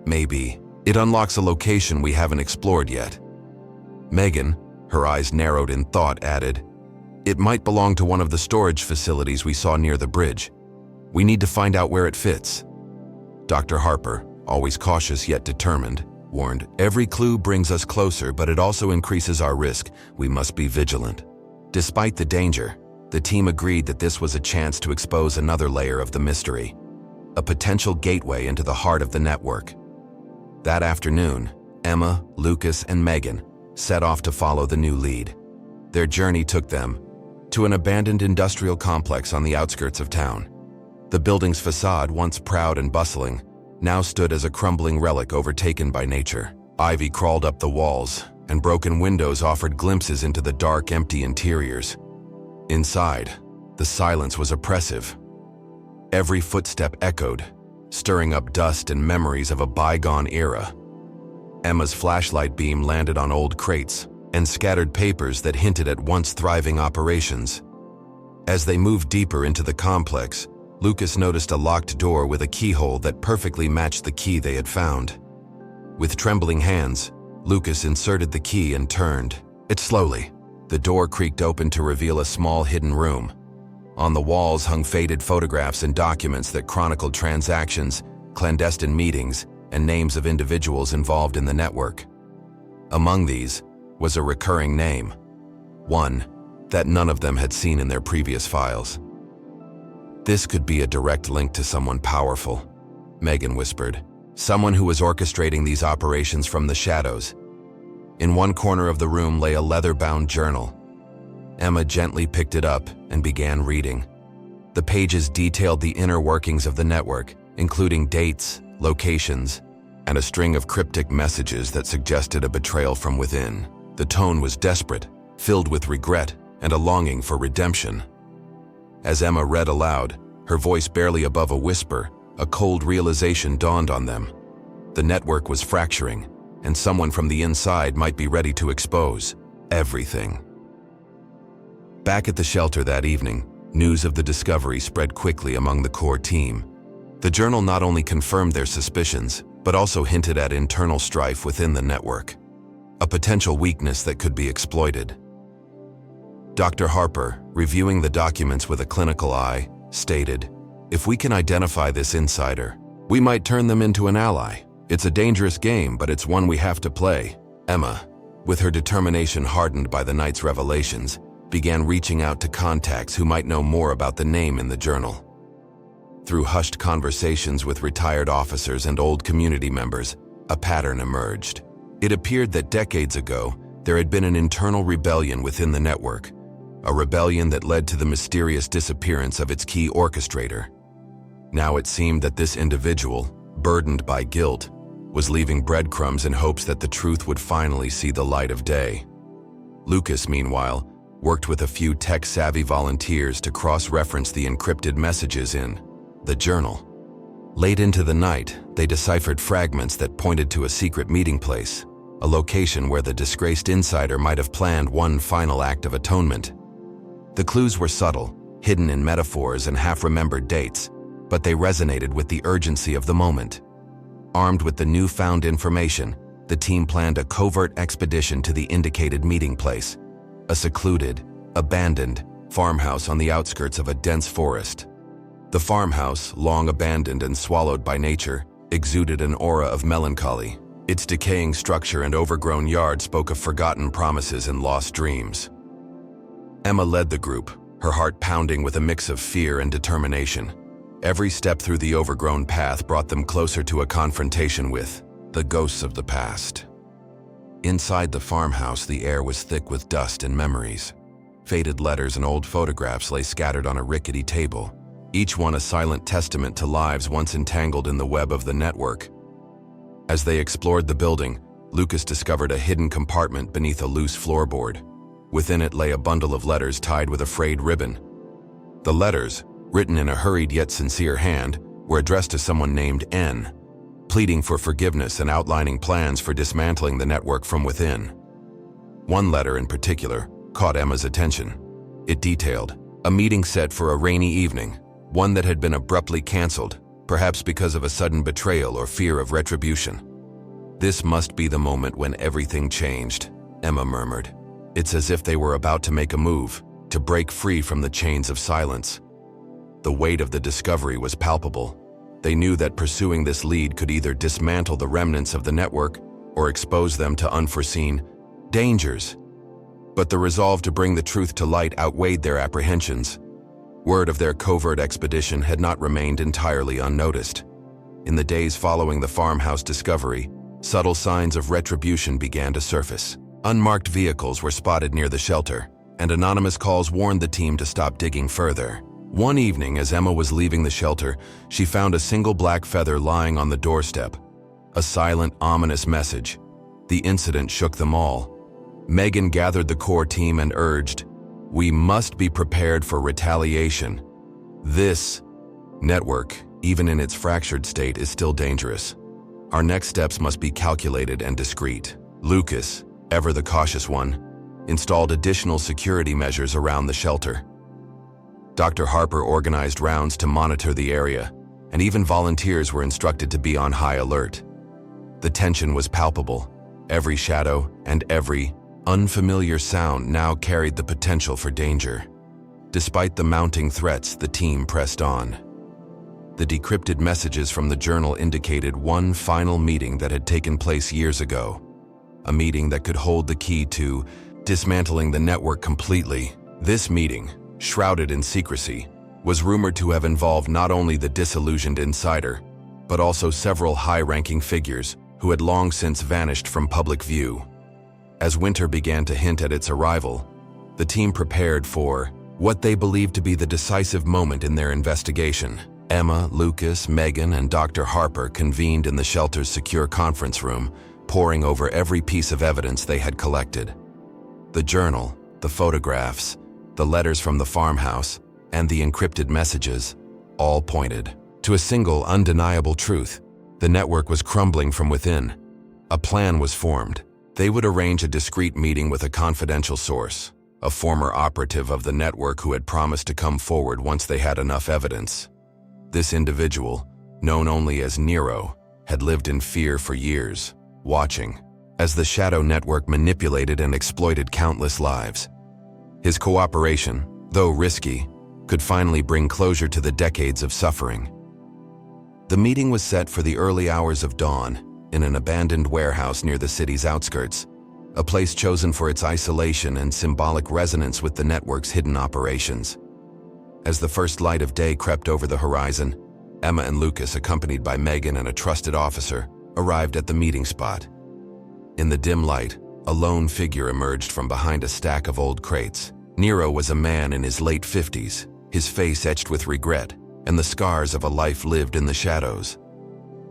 "Maybe it unlocks a location we haven't explored yet." Megan, her eyes narrowed in thought, added, "It might belong to one of the storage facilities we saw near the bridge. We need to find out where it fits." Dr. Harper, always cautious yet determined, warned, "Every clue brings us closer, but it also increases our risk. We must be vigilant." Despite the danger, the team agreed that this was a chance to expose another layer of the mystery, a potential gateway into the heart of the network. That afternoon, Emma, Lucas, and Megan set off to follow the new lead. Their journey took them to an abandoned industrial complex on the outskirts of town. The building's facade, once proud and bustling, now stood as a crumbling relic overtaken by nature. Ivy crawled up the walls, and broken windows offered glimpses into the dark, empty interiors. Inside, the silence was oppressive. Every footstep echoed, stirring up dust and memories of a bygone era. Emma's flashlight beam landed on old crates and scattered papers that hinted at once thriving operations. As they moved deeper into the complex, Lucas noticed a locked door with a keyhole that perfectly matched the key they had found. With trembling hands, Lucas inserted the key and turned it slowly. The door creaked open to reveal a small hidden room. On the walls hung faded photographs and documents that chronicled transactions, clandestine meetings, and names of individuals involved in the network. Among these was a recurring name, one that none of them had seen in their previous files. "This could be a direct link to someone powerful," Megan whispered. "Someone who was orchestrating these operations from the shadows." In one corner of the room lay a leather-bound journal. Emma gently picked it up and began reading. The pages detailed the inner workings of the network, including dates, locations, and a string of cryptic messages that suggested a betrayal from within. The tone was desperate, filled with regret and a longing for redemption. As Emma read aloud, her voice barely above a whisper, a cold realization dawned on them. The network was fracturing, and someone from the inside might be ready to expose everything. Back at the shelter that evening, news of the discovery spread quickly among the core team. The journal not only confirmed their suspicions, but also hinted at internal strife within the network, a potential weakness that could be exploited. Dr. Harper, reviewing the documents with a clinical eye, stated, "If we can identify this insider, we might turn them into an ally. It's a dangerous game, but it's one we have to play." Emma, with her determination hardened by the night's revelations, began reaching out to contacts who might know more about the name in the journal. Through hushed conversations with retired officers and old community members, a pattern emerged. It appeared that decades ago, there had been an internal rebellion within the network, a rebellion that led to the mysterious disappearance of its key orchestrator. Now it seemed that this individual, burdened by guilt, was leaving breadcrumbs in hopes that the truth would finally see the light of day. Lucas, meanwhile, worked with a few tech-savvy volunteers to cross-reference the encrypted messages in the journal. Late into the night, they deciphered fragments that pointed to a secret meeting place, a location where the disgraced insider might have planned one final act of atonement. The clues were subtle, hidden in metaphors and half-remembered dates, but they resonated with the urgency of the moment. Armed with the newfound information, the team planned a covert expedition to the indicated meeting place, a secluded, abandoned farmhouse on the outskirts of a dense forest. The farmhouse, long abandoned and swallowed by nature, exuded an aura of melancholy. Its decaying structure and overgrown yard spoke of forgotten promises and lost dreams. Emma led the group, her heart pounding with a mix of fear and determination. Every step through the overgrown path brought them closer to a confrontation with the ghosts of the past. Inside the farmhouse, the air was thick with dust and memories. Faded letters and old photographs lay scattered on a rickety table, each one a silent testament to lives once entangled in the web of the network. As they explored the building, Lucas discovered a hidden compartment beneath a loose floorboard. Within it lay a bundle of letters tied with a frayed ribbon. The letters, written in a hurried yet sincere hand, were addressed to someone named N, pleading for forgiveness and outlining plans for dismantling the network from within. One letter in particular caught Emma's attention. It detailed a meeting set for a rainy evening, one that had been abruptly canceled, perhaps because of a sudden betrayal or fear of retribution. "This must be the moment when everything changed," Emma murmured. "It's as if they were about to make a move, to break free from the chains of silence." The weight of the discovery was palpable. They knew that pursuing this lead could either dismantle the remnants of the network or expose them to unforeseen dangers. But the resolve to bring the truth to light outweighed their apprehensions. Word of their covert expedition had not remained entirely unnoticed. In the days following the farmhouse discovery, subtle signs of retribution began to surface. Unmarked vehicles were spotted near the shelter, and anonymous calls warned the team to stop digging further. One evening, as Emma was leaving the shelter, she found a single black feather lying on the doorstep. A silent, ominous message. The incident shook them all. Megan gathered the core team and urged, "We must be prepared for retaliation. This network, even in its fractured state, is still dangerous. Our next steps must be calculated and discreet." Lucas, ever the cautious one, installed additional security measures around the shelter. Dr. Harper organized rounds to monitor the area, and even volunteers were instructed to be on high alert. The tension was palpable. Every shadow and every unfamiliar sound now carried the potential for danger. Despite the mounting threats, the team pressed on. The decrypted messages from the journal indicated one final meeting that had taken place years ago. A meeting that could hold the key to dismantling the network completely. This meeting, shrouded in secrecy, was rumored to have involved not only the disillusioned insider, but also several high-ranking figures who had long since vanished from public view. As winter began to hint at its arrival, the team prepared for what they believed to be the decisive moment in their investigation. Emma, Lucas, Megan, and Dr. Harper convened in the shelter's secure conference room, poring over every piece of evidence they had collected. The journal, the photographs, the letters from the farmhouse, and the encrypted messages all pointed to a single undeniable truth. The network was crumbling from within. A plan was formed. They would arrange a discreet meeting with a confidential source, a former operative of the network who had promised to come forward once they had enough evidence. This individual, known only as Nero, had lived in fear for years, watching as the shadow network manipulated and exploited countless lives. His cooperation, though risky, could finally bring closure to the decades of suffering. The meeting was set for the early hours of dawn in an abandoned warehouse near the city's outskirts, a place chosen for its isolation and symbolic resonance with the network's hidden operations. As the first light of day crept over the horizon, Emma and Lucas, accompanied by Megan and a trusted officer, arrived at the meeting spot. In the dim light, a lone figure emerged from behind a stack of old crates. Nero was a man in his late 50s, his face etched with regret and the scars of a life lived in the shadows.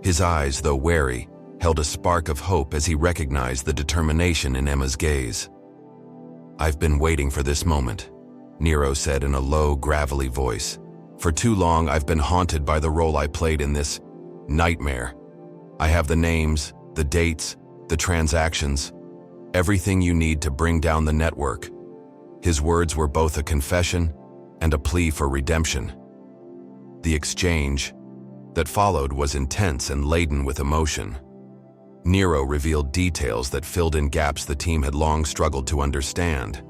His eyes, though wary, held a spark of hope as he recognized the determination in Emma's gaze. "I've been waiting for this moment," Nero said in a low, gravelly voice. "For too long I've been haunted by the role I played in this nightmare. I have the names, the dates, the transactions, everything you need to bring down the network." His words were both a confession and a plea for redemption. The exchange that followed was intense and laden with emotion. Nero revealed details that filled in gaps the team had long struggled to understand.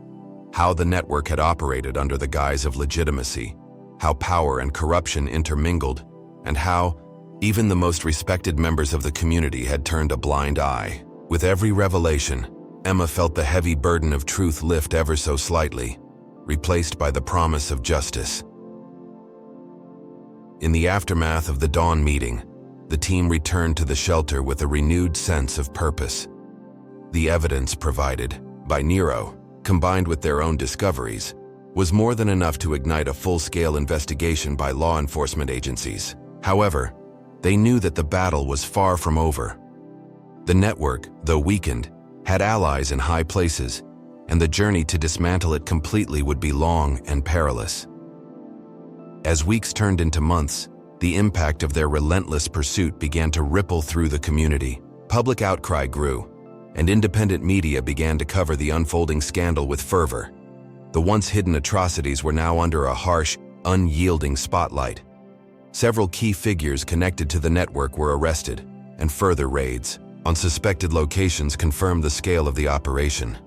How the network had operated under the guise of legitimacy, how power and corruption intermingled, and how even the most respected members of the community had turned a blind eye. With every revelation, Emma felt the heavy burden of truth lift ever so slightly, replaced by the promise of justice. In the aftermath of the dawn meeting, the team returned to the shelter with a renewed sense of purpose. The evidence provided by Nero, combined with their own discoveries, was more than enough to ignite a full-scale investigation by law enforcement agencies. However, they knew that the battle was far from over. The network, though weakened, had allies in high places, and the journey to dismantle it completely would be long and perilous. As weeks turned into months, the impact of their relentless pursuit began to ripple through the community. Public outcry grew, and independent media began to cover the unfolding scandal with fervor. The once hidden atrocities were now under a harsh, unyielding spotlight. Several key figures connected to the network were arrested, and further raids on suspected locations confirmed the scale of the operation.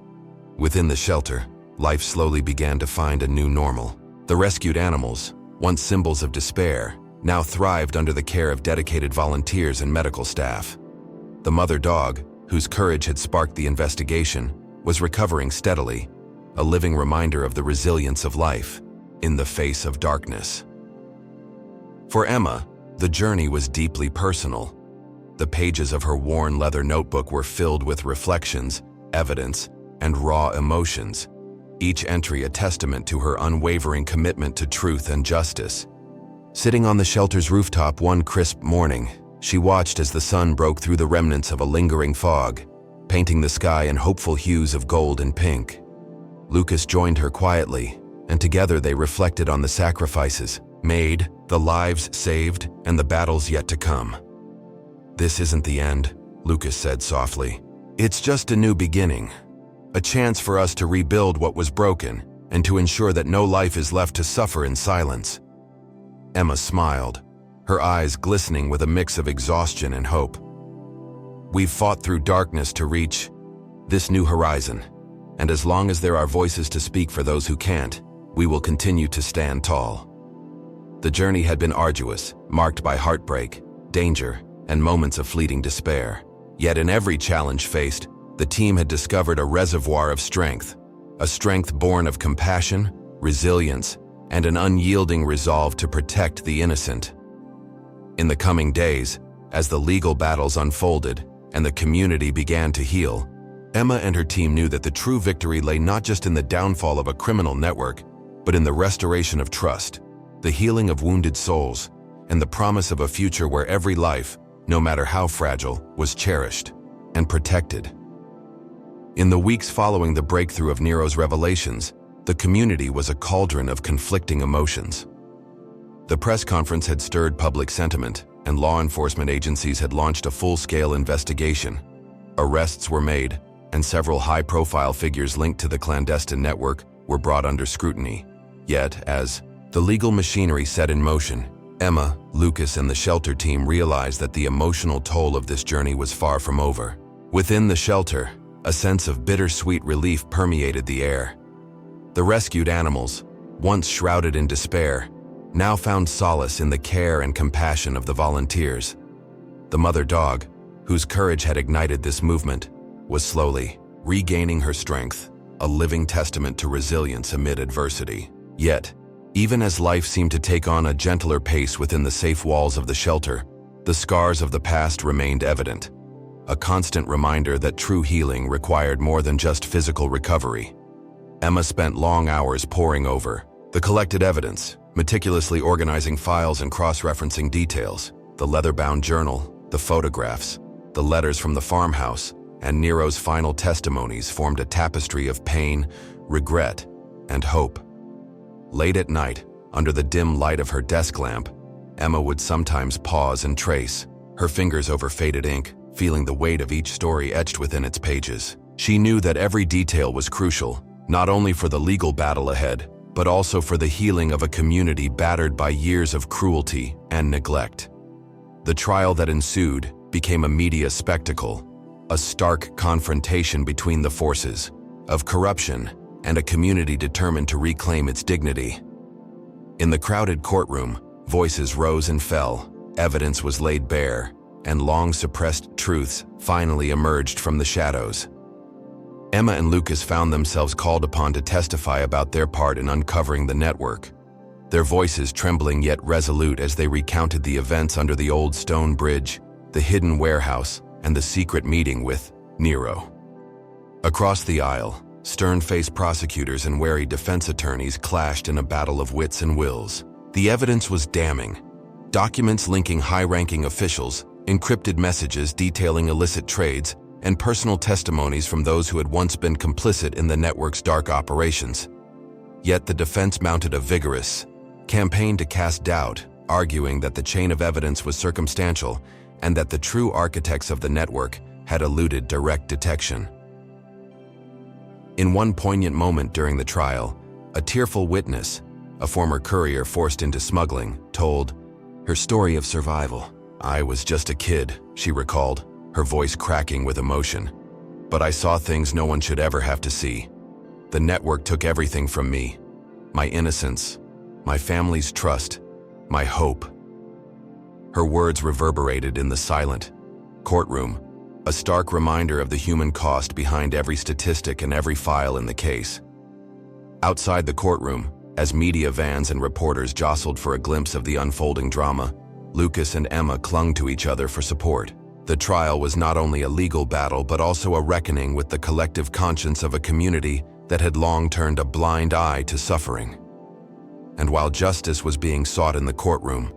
Within the shelter, life slowly began to find a new normal. The rescued animals, once symbols of despair, now thrived under the care of dedicated volunteers and medical staff. The mother dog, whose courage had sparked the investigation, was recovering steadily, a living reminder of the resilience of life in the face of darkness. For Emma, the journey was deeply personal. The pages of her worn leather notebook were filled with reflections, evidence, and raw emotions, each entry a testament to her unwavering commitment to truth and justice. Sitting on the shelter's rooftop one crisp morning, she watched as the sun broke through the remnants of a lingering fog, painting the sky in hopeful hues of gold and pink. Lucas joined her quietly, and together they reflected on the sacrifices made, the lives saved, and the battles yet to come. "This isn't the end," Lucas said softly. "It's just a new beginning. A chance for us to rebuild what was broken and to ensure that no life is left to suffer in silence." Emma smiled, her eyes glistening with a mix of exhaustion and hope. "We've fought through darkness to reach this new horizon, and as long as there are voices to speak for those who can't, we will continue to stand tall." The journey had been arduous, marked by heartbreak, danger, and moments of fleeting despair. Yet in every challenge faced, the team had discovered a reservoir of strength, a strength born of compassion, resilience, and an unyielding resolve to protect the innocent. In the coming days, as the legal battles unfolded and the community began to heal, Emma and her team knew that the true victory lay not just in the downfall of a criminal network, but in the restoration of trust, the healing of wounded souls, and the promise of a future where every life, no matter how fragile, was cherished and protected. In the weeks following the breakthrough of Nero's revelations, the community was a cauldron of conflicting emotions. The press conference had stirred public sentiment, and law enforcement agencies had launched a full-scale investigation. Arrests were made, and several high-profile figures linked to the clandestine network were brought under scrutiny. Yet, as the legal machinery set in motion, Emma, Lucas, and the shelter team realized that the emotional toll of this journey was far from over. Within the shelter, a sense of bittersweet relief permeated the air. The rescued animals, once shrouded in despair, now found solace in the care and compassion of the volunteers. The mother dog, whose courage had ignited this movement, was slowly regaining her strength, a living testament to resilience amid adversity. Yet, even as life seemed to take on a gentler pace within the safe walls of the shelter, the scars of the past remained evident, a constant reminder that true healing required more than just physical recovery. Emma spent long hours poring over the collected evidence, meticulously organizing files and cross-referencing details, the leather-bound journal, the photographs, the letters from the farmhouse, and Nero's final testimonies formed a tapestry of pain, regret, and hope. Late at night, under the dim light of her desk lamp, Emma would sometimes pause and trace, her fingers over faded ink, feeling the weight of each story etched within its pages. She knew that every detail was crucial, not only for the legal battle ahead, but also for the healing of a community battered by years of cruelty and neglect. The trial that ensued became a media spectacle, a stark confrontation between the forces of corruption and a community determined to reclaim its dignity. In the crowded courtroom, voices rose and fell, evidence was laid bare, and long-suppressed truths finally emerged from the shadows. Emma and Lucas found themselves called upon to testify about their part in uncovering the network, their voices trembling yet resolute as they recounted the events under the old stone bridge, the hidden warehouse, and the secret meeting with Nero. Across the aisle, stern-faced prosecutors and wary defense attorneys clashed in a battle of wits and wills. The evidence was damning. Documents linking high-ranking officials, encrypted messages detailing illicit trades, and personal testimonies from those who had once been complicit in the network's dark operations. Yet the defense mounted a vigorous campaign to cast doubt, arguing that the chain of evidence was circumstantial and that the true architects of the network had eluded direct detection. In one poignant moment during the trial, a tearful witness, a former courier forced into smuggling, told her story of survival. "I was just a kid," she recalled, her voice cracking with emotion. "But I saw things no one should ever have to see. The network took everything from me. My innocence, my family's trust, my hope." Her words reverberated in the silent courtroom, a stark reminder of the human cost behind every statistic and every file in the case. Outside the courtroom, as media vans and reporters jostled for a glimpse of the unfolding drama, Lucas and Emma clung to each other for support. The trial was not only a legal battle but also a reckoning with the collective conscience of a community that had long turned a blind eye to suffering. And while justice was being sought in the courtroom,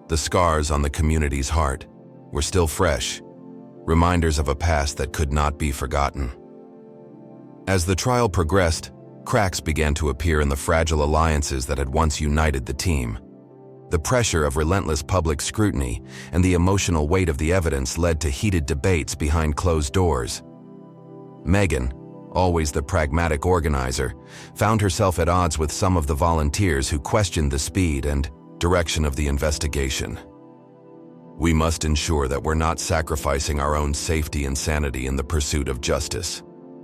the scars on the community's heart were still fresh, reminders of a past that could not be forgotten. As the trial progressed, cracks began to appear in the fragile alliances that had once united the team. The pressure of relentless public scrutiny and the emotional weight of the evidence led to heated debates behind closed doors. Megan, always the pragmatic organizer, found herself at odds with some of the volunteers who questioned the speed and direction of the investigation. "We must ensure that we're not sacrificing our own safety and sanity in the pursuit of justice,"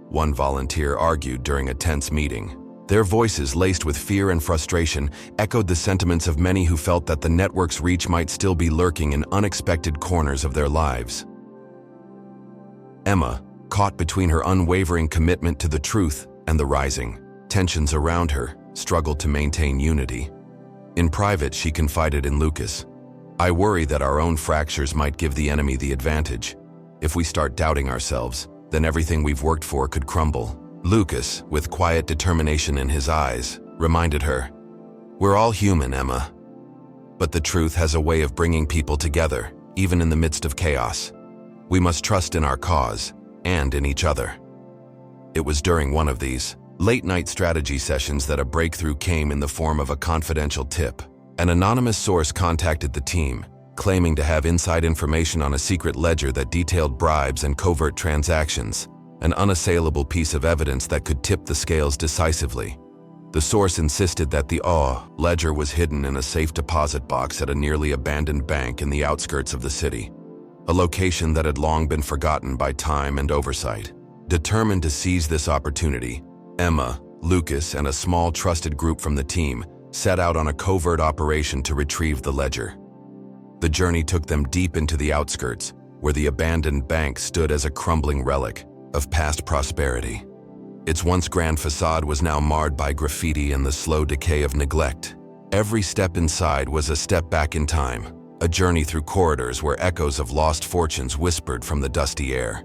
one volunteer argued during a tense meeting. Their voices, laced with fear and frustration, echoed the sentiments of many who felt that the network's reach might still be lurking in unexpected corners of their lives. Emma, caught between her unwavering commitment to the truth and the rising tensions around her, struggled to maintain unity. In private, she confided in Lucas, "I worry that our own fractures might give the enemy the advantage. If we start doubting ourselves, then everything we've worked for could crumble." Lucas, with quiet determination in his eyes, reminded her, "We're all human, Emma. But the truth has a way of bringing people together, even in the midst of chaos. We must trust in our cause and in each other." It was during one of these late-night strategy sessions that a breakthrough came in the form of a confidential tip. An anonymous source contacted the team, claiming to have inside information on a secret ledger that detailed bribes and covert transactions, an unassailable piece of evidence that could tip the scales decisively. The source insisted that the ledger was hidden in a safe deposit box at a nearly abandoned bank in the outskirts of the city, a location that had long been forgotten by time and oversight. Determined to seize this opportunity, Emma, Lucas and a small trusted group from the team set out on a covert operation to retrieve the ledger. The journey took them deep into the outskirts, where the abandoned bank stood as a crumbling relic of past prosperity. Its once grand facade was now marred by graffiti and the slow decay of neglect. Every step inside was a step back in time, a journey through corridors where echoes of lost fortunes whispered from the dusty air.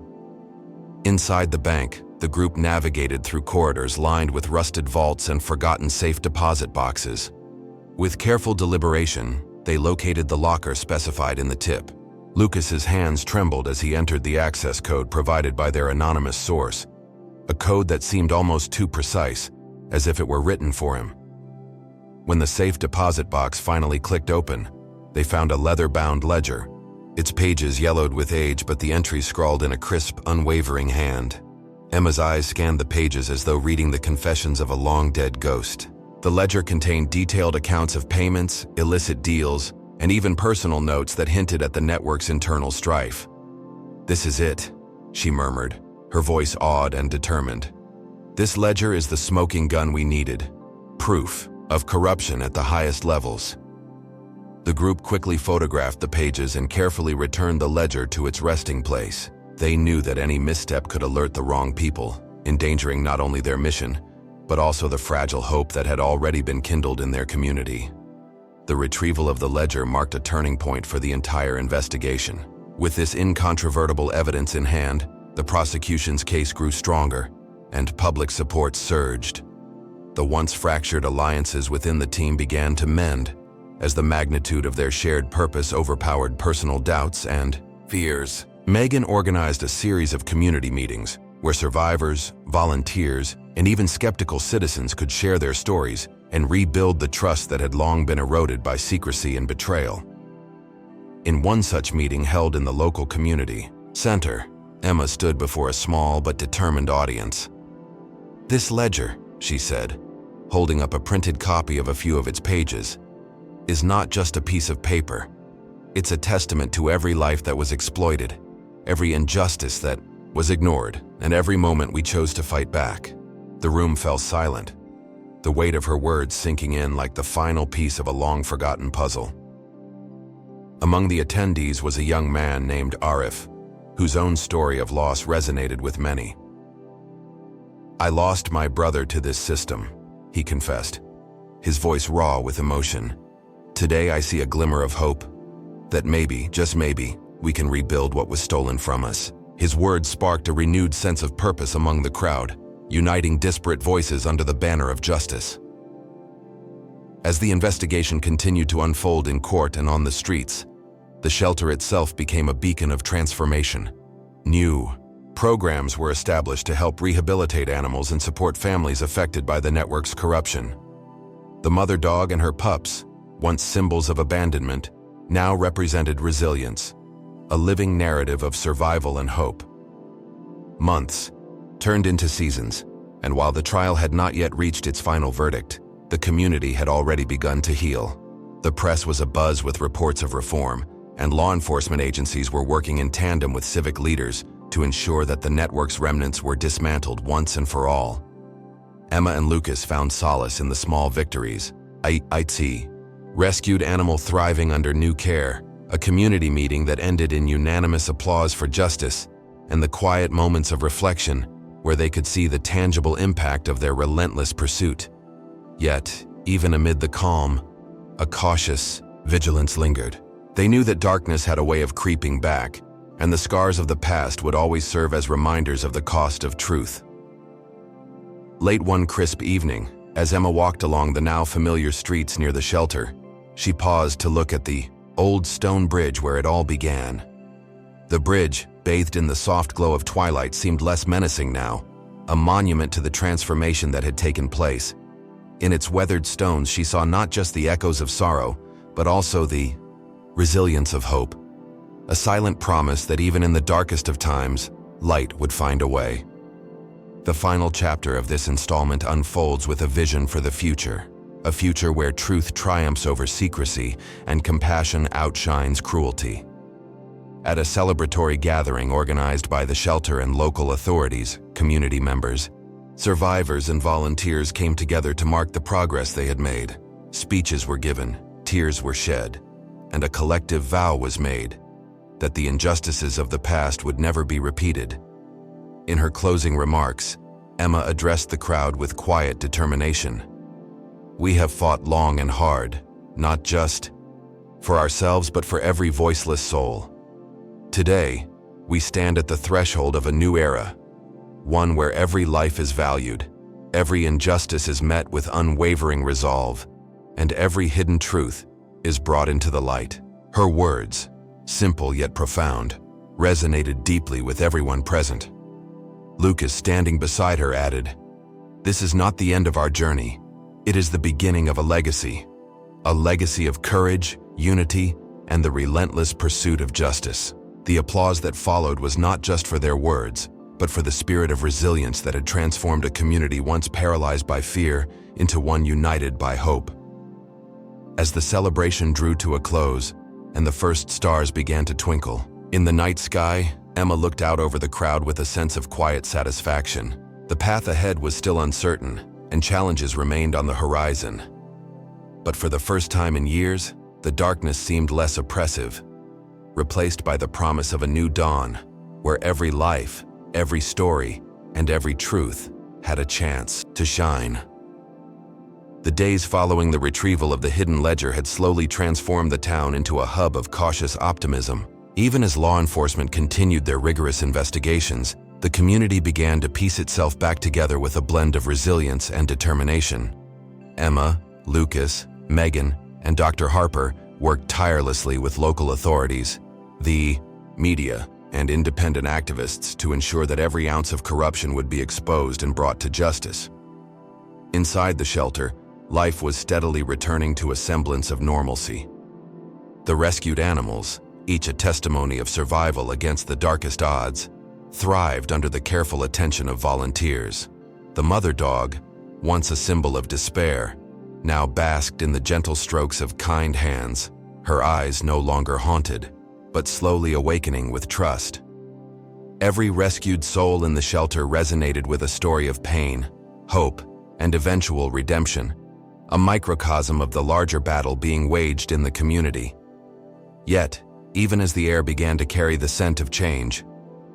Inside the bank, the group navigated through corridors lined with rusted vaults and forgotten safe deposit boxes. With careful deliberation, they located the locker specified in the tip. Lucas's hands trembled as he entered the access code provided by their anonymous source, a code that seemed almost too precise, as if it were written for him. When the safe deposit box finally clicked open, they found a leather-bound ledger, its pages yellowed with age but the entries scrawled in a crisp, unwavering hand. Emma's eyes scanned the pages as though reading the confessions of a long-dead ghost. The ledger contained detailed accounts of payments, illicit deals, and even personal notes that hinted at the network's internal strife. "This is it," she murmured, her voice awed and determined. "This ledger is the smoking gun we needed. Proof of corruption at the highest levels." The group quickly photographed the pages and carefully returned the ledger to its resting place. They knew that any misstep could alert the wrong people, endangering not only their mission, but also the fragile hope that had already been kindled in their community. The retrieval of the ledger marked a turning point for the entire investigation. With this incontrovertible evidence in hand, the prosecution's case grew stronger, and public support surged. The once fractured alliances within the team began to mend, as the magnitude of their shared purpose overpowered personal doubts and fears. Megan organized a series of community meetings where survivors, volunteers, and even skeptical citizens could share their stories and rebuild the trust that had long been eroded by secrecy and betrayal. In one such meeting held in the local community center, Emma stood before a small but determined audience. "This ledger," she said, holding up a printed copy of a few of its pages, "is not just a piece of paper. It's a testament to every life that was exploited, every injustice that was ignored, and every moment we chose to fight back." The room fell silent, the weight of her words sinking in like the final piece of a long-forgotten puzzle. Among the attendees was a young man named Arif, whose own story of loss resonated with many. "I lost my brother to this system," he confessed, his voice raw with emotion. "Today I see a glimmer of hope, that maybe, just maybe, we can rebuild what was stolen from us." His words sparked a renewed sense of purpose among the crowd, uniting disparate voices under the banner of justice. As the investigation continued to unfold in court and on the streets, the shelter itself became a beacon of transformation. New programs were established to help rehabilitate animals and support families affected by the network's corruption. The mother dog and her pups, once symbols of abandonment, now represented resilience, a living narrative of survival and hope. Months turned into seasons, and while the trial had not yet reached its final verdict, the community had already begun to heal. The press was abuzz with reports of reform, and law enforcement agencies were working in tandem with civic leaders to ensure that the network's remnants were dismantled once and for all. Emma and Lucas found solace in the small victories. IT, rescued animal thriving under new care, a community meeting that ended in unanimous applause for justice, and the quiet moments of reflection where they could see the tangible impact of their relentless pursuit. Yet, even amid the calm, a cautious vigilance lingered. They knew that darkness had a way of creeping back, and the scars of the past would always serve as reminders of the cost of truth. Late one crisp evening, as Emma walked along the now familiar streets near the shelter, she paused to look at the old stone bridge where it all began. The bridge, bathed in the soft glow of twilight, seemed less menacing now, a monument to the transformation that had taken place. In its weathered stones, she saw not just the echoes of sorrow, but also the resilience of hope, a silent promise that even in the darkest of times, light would find a way. The final chapter of this installment unfolds with a vision for the future, a future where truth triumphs over secrecy and compassion outshines cruelty. At a celebratory gathering organized by the shelter and local authorities, community members, Survivors and volunteers came together to mark the progress they had made. Speeches were given, tears were shed, and a collective vow was made that the injustices of the past would never be repeated. In her closing remarks, Emma addressed the crowd with quiet determination. "We have fought long and hard, not just for ourselves but for every voiceless soul. Today, we stand at the threshold of a new era, one where every life is valued, every injustice is met with unwavering resolve, and every hidden truth is brought into the light." Her words, simple yet profound, resonated deeply with everyone present. Lucas, standing beside her, added, "This is not the end of our journey. It is the beginning of a legacy of courage, unity, and the relentless pursuit of justice." The applause that followed was not just for their words, but for the spirit of resilience that had transformed a community once paralyzed by fear into one united by hope. As the celebration drew to a close and the first stars began to twinkle in the night sky, Emma looked out over the crowd with a sense of quiet satisfaction. The path ahead was still uncertain, and challenges remained on the horizon. But for the first time in years, the darkness seemed less oppressive, replaced by the promise of a new dawn, where every life, every story, and every truth had a chance to shine. The days following the retrieval of the hidden ledger had slowly transformed the town into a hub of cautious optimism. Even as law enforcement continued their rigorous investigations, the community began to piece itself back together with a blend of resilience and determination. Emma, Lucas, Megan, and Dr. Harper worked tirelessly with local authorities, the media, and independent activists to ensure that every ounce of corruption would be exposed and brought to justice. Inside the shelter, life was steadily returning to a semblance of normalcy. The rescued animals, each a testimony of survival against the darkest odds, thrived under the careful attention of volunteers. The mother dog, once a symbol of despair, now basked in the gentle strokes of kind hands, her eyes no longer haunted, but slowly awakening with trust. Every rescued soul in the shelter resonated with a story of pain, hope, and eventual redemption, a microcosm of the larger battle being waged in the community. Yet, even as the air began to carry the scent of change,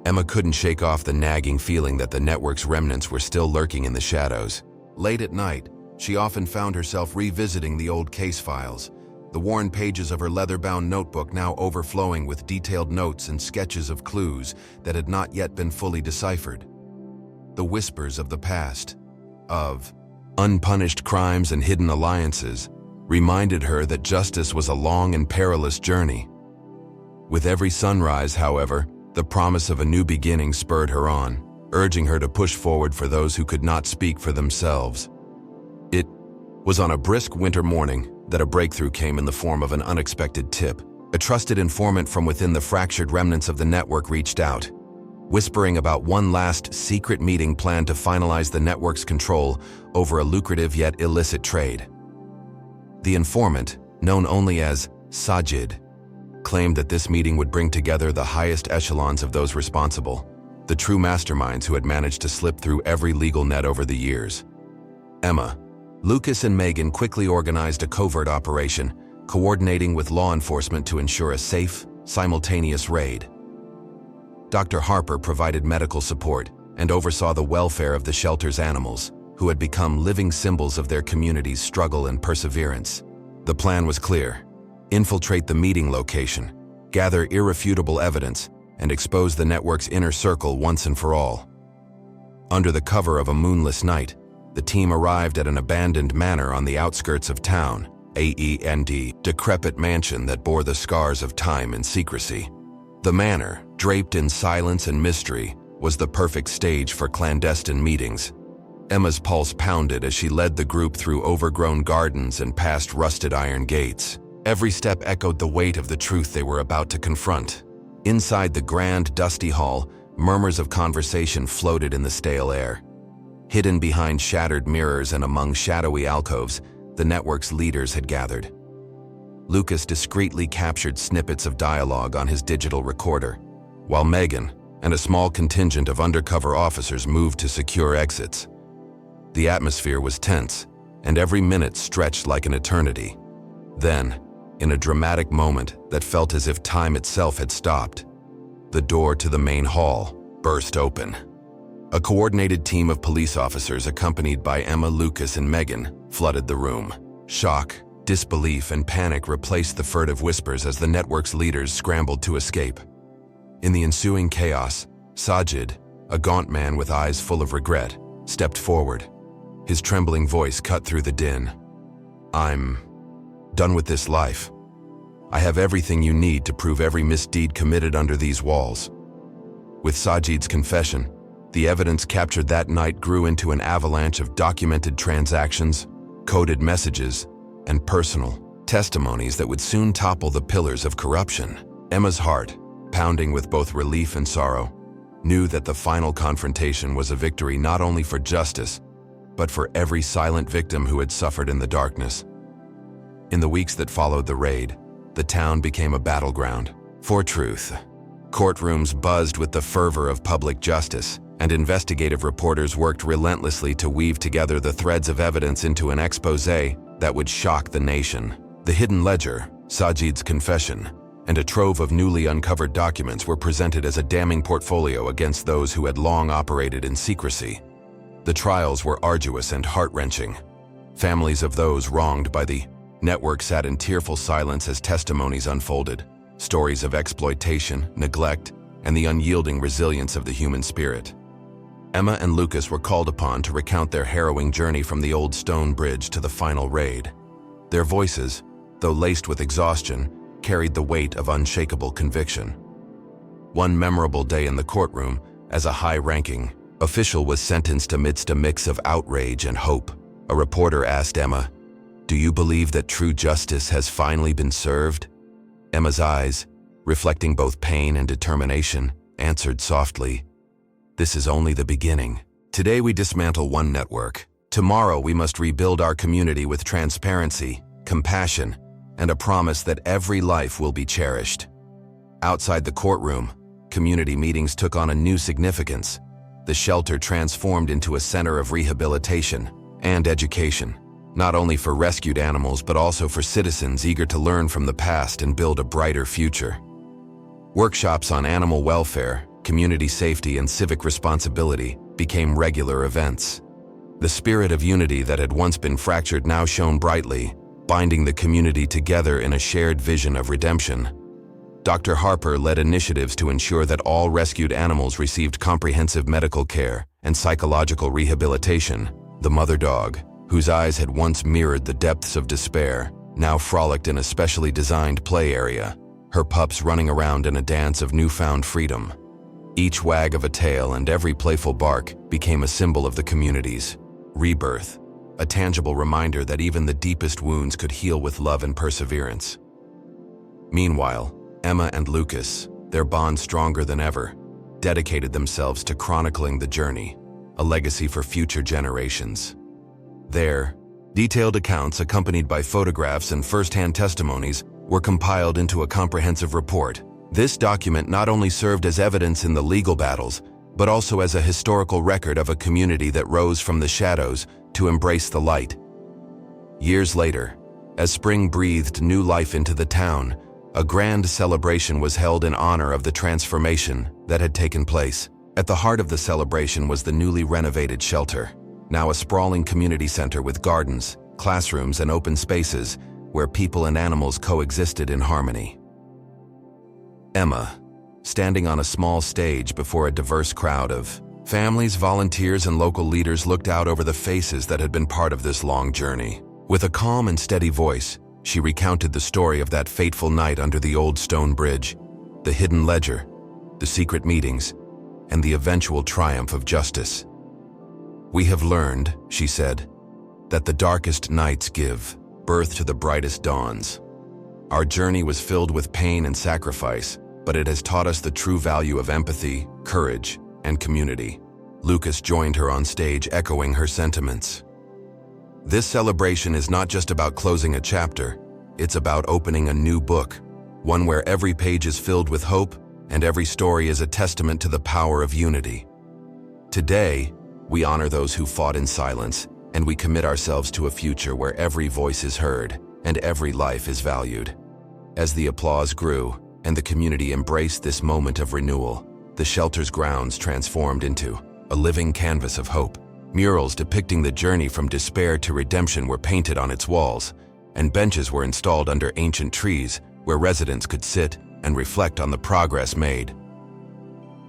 Emma couldn't shake off the nagging feeling that the network's remnants were still lurking in the shadows. Late at night, she often found herself revisiting the old case files, the worn pages of her leather-bound notebook now overflowing with detailed notes and sketches of clues that had not yet been fully deciphered. The whispers of the past, of unpunished crimes and hidden alliances, reminded her that justice was a long and perilous journey. With every sunrise, however, the promise of a new beginning spurred her on, urging her to push forward for those who could not speak for themselves. It was on a brisk winter morning that a breakthrough came in the form of an unexpected tip. A trusted informant from within the fractured remnants of the network reached out, whispering about one last secret meeting planned to finalize the network's control over a lucrative yet illicit trade. The informant, known only as Sajid, claimed that this meeting would bring together the highest echelons of those responsible, the true masterminds who had managed to slip through every legal net over the years. Emma, Lucas, and Megan quickly organized a covert operation, coordinating with law enforcement to ensure a safe, simultaneous raid. Dr. Harper provided medical support and oversaw the welfare of the shelter's animals, who had become living symbols of their community's struggle and perseverance. The plan was clear: infiltrate the meeting location, gather irrefutable evidence, and expose the network's inner circle once and for all. Under the cover of a moonless night, the team arrived at an abandoned manor on the outskirts of town, a decrepit mansion that bore the scars of time and secrecy. The manor, draped in silence and mystery, was the perfect stage for clandestine meetings. Emma's pulse pounded as she led the group through overgrown gardens and past rusted iron gates. Every step echoed the weight of the truth they were about to confront. Inside the grand, dusty hall, murmurs of conversation floated in the stale air. Hidden behind shattered mirrors and among shadowy alcoves, the network's leaders had gathered. Lucas discreetly captured snippets of dialogue on his digital recorder, while Megan and a small contingent of undercover officers moved to secure exits, The atmosphere was tense, and every minute stretched like an eternity. Then, in a dramatic moment that felt as if time itself had stopped, the door to the main hall burst open. A coordinated team of police officers accompanied by Emma, Lucas, and Megan flooded the room. Shock, disbelief, and panic replaced the furtive whispers as the network's leaders scrambled to escape. In the ensuing chaos, Sajid, a gaunt man with eyes full of regret, stepped forward. His trembling voice cut through the din. "I'm done with this life. I have everything you need to prove every misdeed committed under these walls." With Sajid's confession, the evidence captured that night grew into an avalanche of documented transactions, coded messages, and personal testimonies that would soon topple the pillars of corruption. Emma's heart, pounding with both relief and sorrow, knew that the final confrontation was a victory not only for justice, but for every silent victim who had suffered in the darkness. In the weeks that followed the raid, the town became a battleground for truth. Courtrooms buzzed with the fervor of public justice, and investigative reporters worked relentlessly to weave together the threads of evidence into an exposé that would shock the nation. The hidden ledger, Sajid's confession, and a trove of newly uncovered documents were presented as a damning portfolio against those who had long operated in secrecy. The trials were arduous and heart-wrenching. Families of those wronged by the network sat in tearful silence as testimonies unfolded, stories of exploitation, neglect, and the unyielding resilience of the human spirit. Emma and Lucas were called upon to recount their harrowing journey from the old stone bridge to the final raid. Their voices, though laced with exhaustion, carried the weight of unshakable conviction. One memorable day in the courtroom, as a high-ranking official was sentenced amidst a mix of outrage and hope, a reporter asked Emma, "Do you believe that true justice has finally been served?" Emma's eyes, reflecting both pain and determination, answered softly, "This is only the beginning. Today we dismantle one network. Tomorrow we must rebuild our community with transparency, compassion, and a promise that every life will be cherished." Outside the courtroom, community meetings took on a new significance. The shelter transformed into a center of rehabilitation and education, not only for rescued animals but also for citizens eager to learn from the past and build a brighter future. Workshops on animal welfare, community safety, and civic responsibility became regular events. The spirit of unity that had once been fractured now shone brightly, binding the community together in a shared vision of redemption. Dr. Harper led initiatives to ensure that all rescued animals received comprehensive medical care and psychological rehabilitation. The mother dog, whose eyes had once mirrored the depths of despair, now frolicked in a specially designed play area, her pups running around in a dance of newfound freedom. Each wag of a tail and every playful bark became a symbol of the community's rebirth, a tangible reminder that even the deepest wounds could heal with love and perseverance. Meanwhile, Emma and Lucas, their bond stronger than ever, dedicated themselves to chronicling the journey, a legacy for future generations. Their detailed accounts, accompanied by photographs and first-hand testimonies, were compiled into a comprehensive report. This document not only served as evidence in the legal battles, but also as a historical record of a community that rose from the shadows to embrace the light. Years later, as spring breathed new life into the town, a grand celebration was held in honor of the transformation that had taken place. At the heart of the celebration was the newly renovated shelter, now a sprawling community center with gardens, classrooms, and open spaces where people and animals coexisted in harmony. Emma, standing on a small stage before a diverse crowd of families, volunteers, and local leaders, looked out over the faces that had been part of this long journey. With a calm and steady voice, she recounted the story of that fateful night under the old stone bridge, the hidden ledger, the secret meetings, and the eventual triumph of justice. "We have learned," she said, "that the darkest nights give birth to the brightest dawns. Our journey was filled with pain and sacrifice, but it has taught us the true value of empathy, courage, and community." Lucas joined her on stage, echoing her sentiments. This celebration is not just about closing a chapter, it's about opening a new book, one where every page is filled with hope and every story is a testament to the power of unity. Today, We honor those who fought in silence, and we commit ourselves to a future where every voice is heard and every life is valued. As the applause grew and the community embraced this moment of renewal, the shelter's grounds transformed into a living canvas of hope. Murals depicting the journey from despair to redemption were painted on its walls, and benches were installed under ancient trees where residents could sit and reflect on the progress made.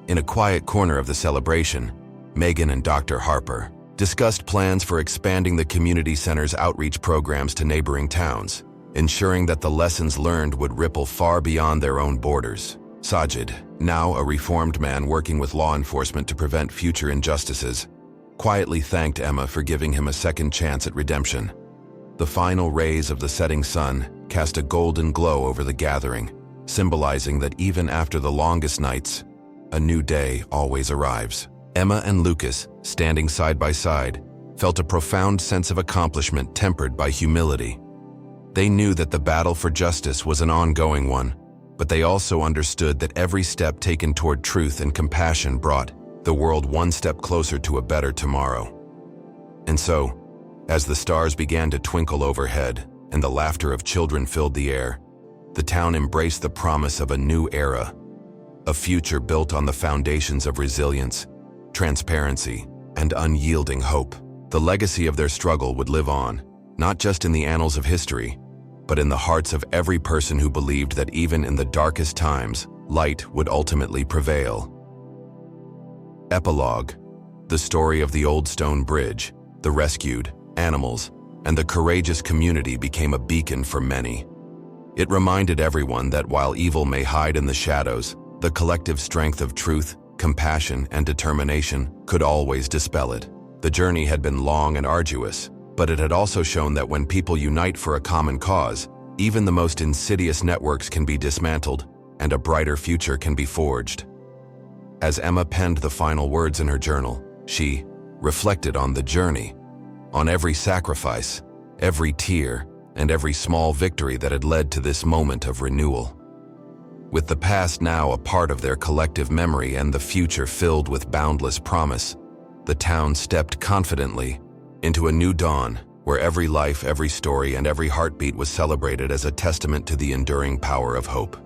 In a quiet corner of the celebration, Megan and Dr. Harper discussed plans for expanding the community center's outreach programs to neighboring towns, ensuring that the lessons learned would ripple far beyond their own borders. Sajid, now a reformed man working with law enforcement to prevent future injustices, quietly thanked Emma for giving him a second chance at redemption. The final rays of the setting sun cast a golden glow over the gathering, symbolizing that even after the longest nights, a new day always arrives. Emma and Lucas, standing side by side, felt a profound sense of accomplishment tempered by humility. They knew that the battle for justice was an ongoing one, but they also understood that every step taken toward truth and compassion brought the world one step closer to a better tomorrow. And so, as the stars began to twinkle overhead and the laughter of children filled the air, the town embraced the promise of a new era, a future built on the foundations of resilience, transparency, and unyielding hope. The legacy of their struggle would live on, not just in the annals of history, but in the hearts of every person who believed that even in the darkest times, light would ultimately prevail. Epilogue: the story of the old stone bridge, the rescued animals, and the courageous community became a beacon for many. It reminded everyone that while evil may hide in the shadows, the collective strength of truth, compassion, and determination could always dispel it. The journey had been long and arduous, but it had also shown that when people unite for a common cause, even the most insidious networks can be dismantled, and a brighter future can be forged. As Emma penned the final words in her journal, she reflected on the journey, on every sacrifice, every tear, and every small victory that had led to this moment of renewal. With the past now a part of their collective memory and the future filled with boundless promise, the town stepped confidently into a new dawn where every life, every story, and every heartbeat was celebrated as a testament to the enduring power of hope.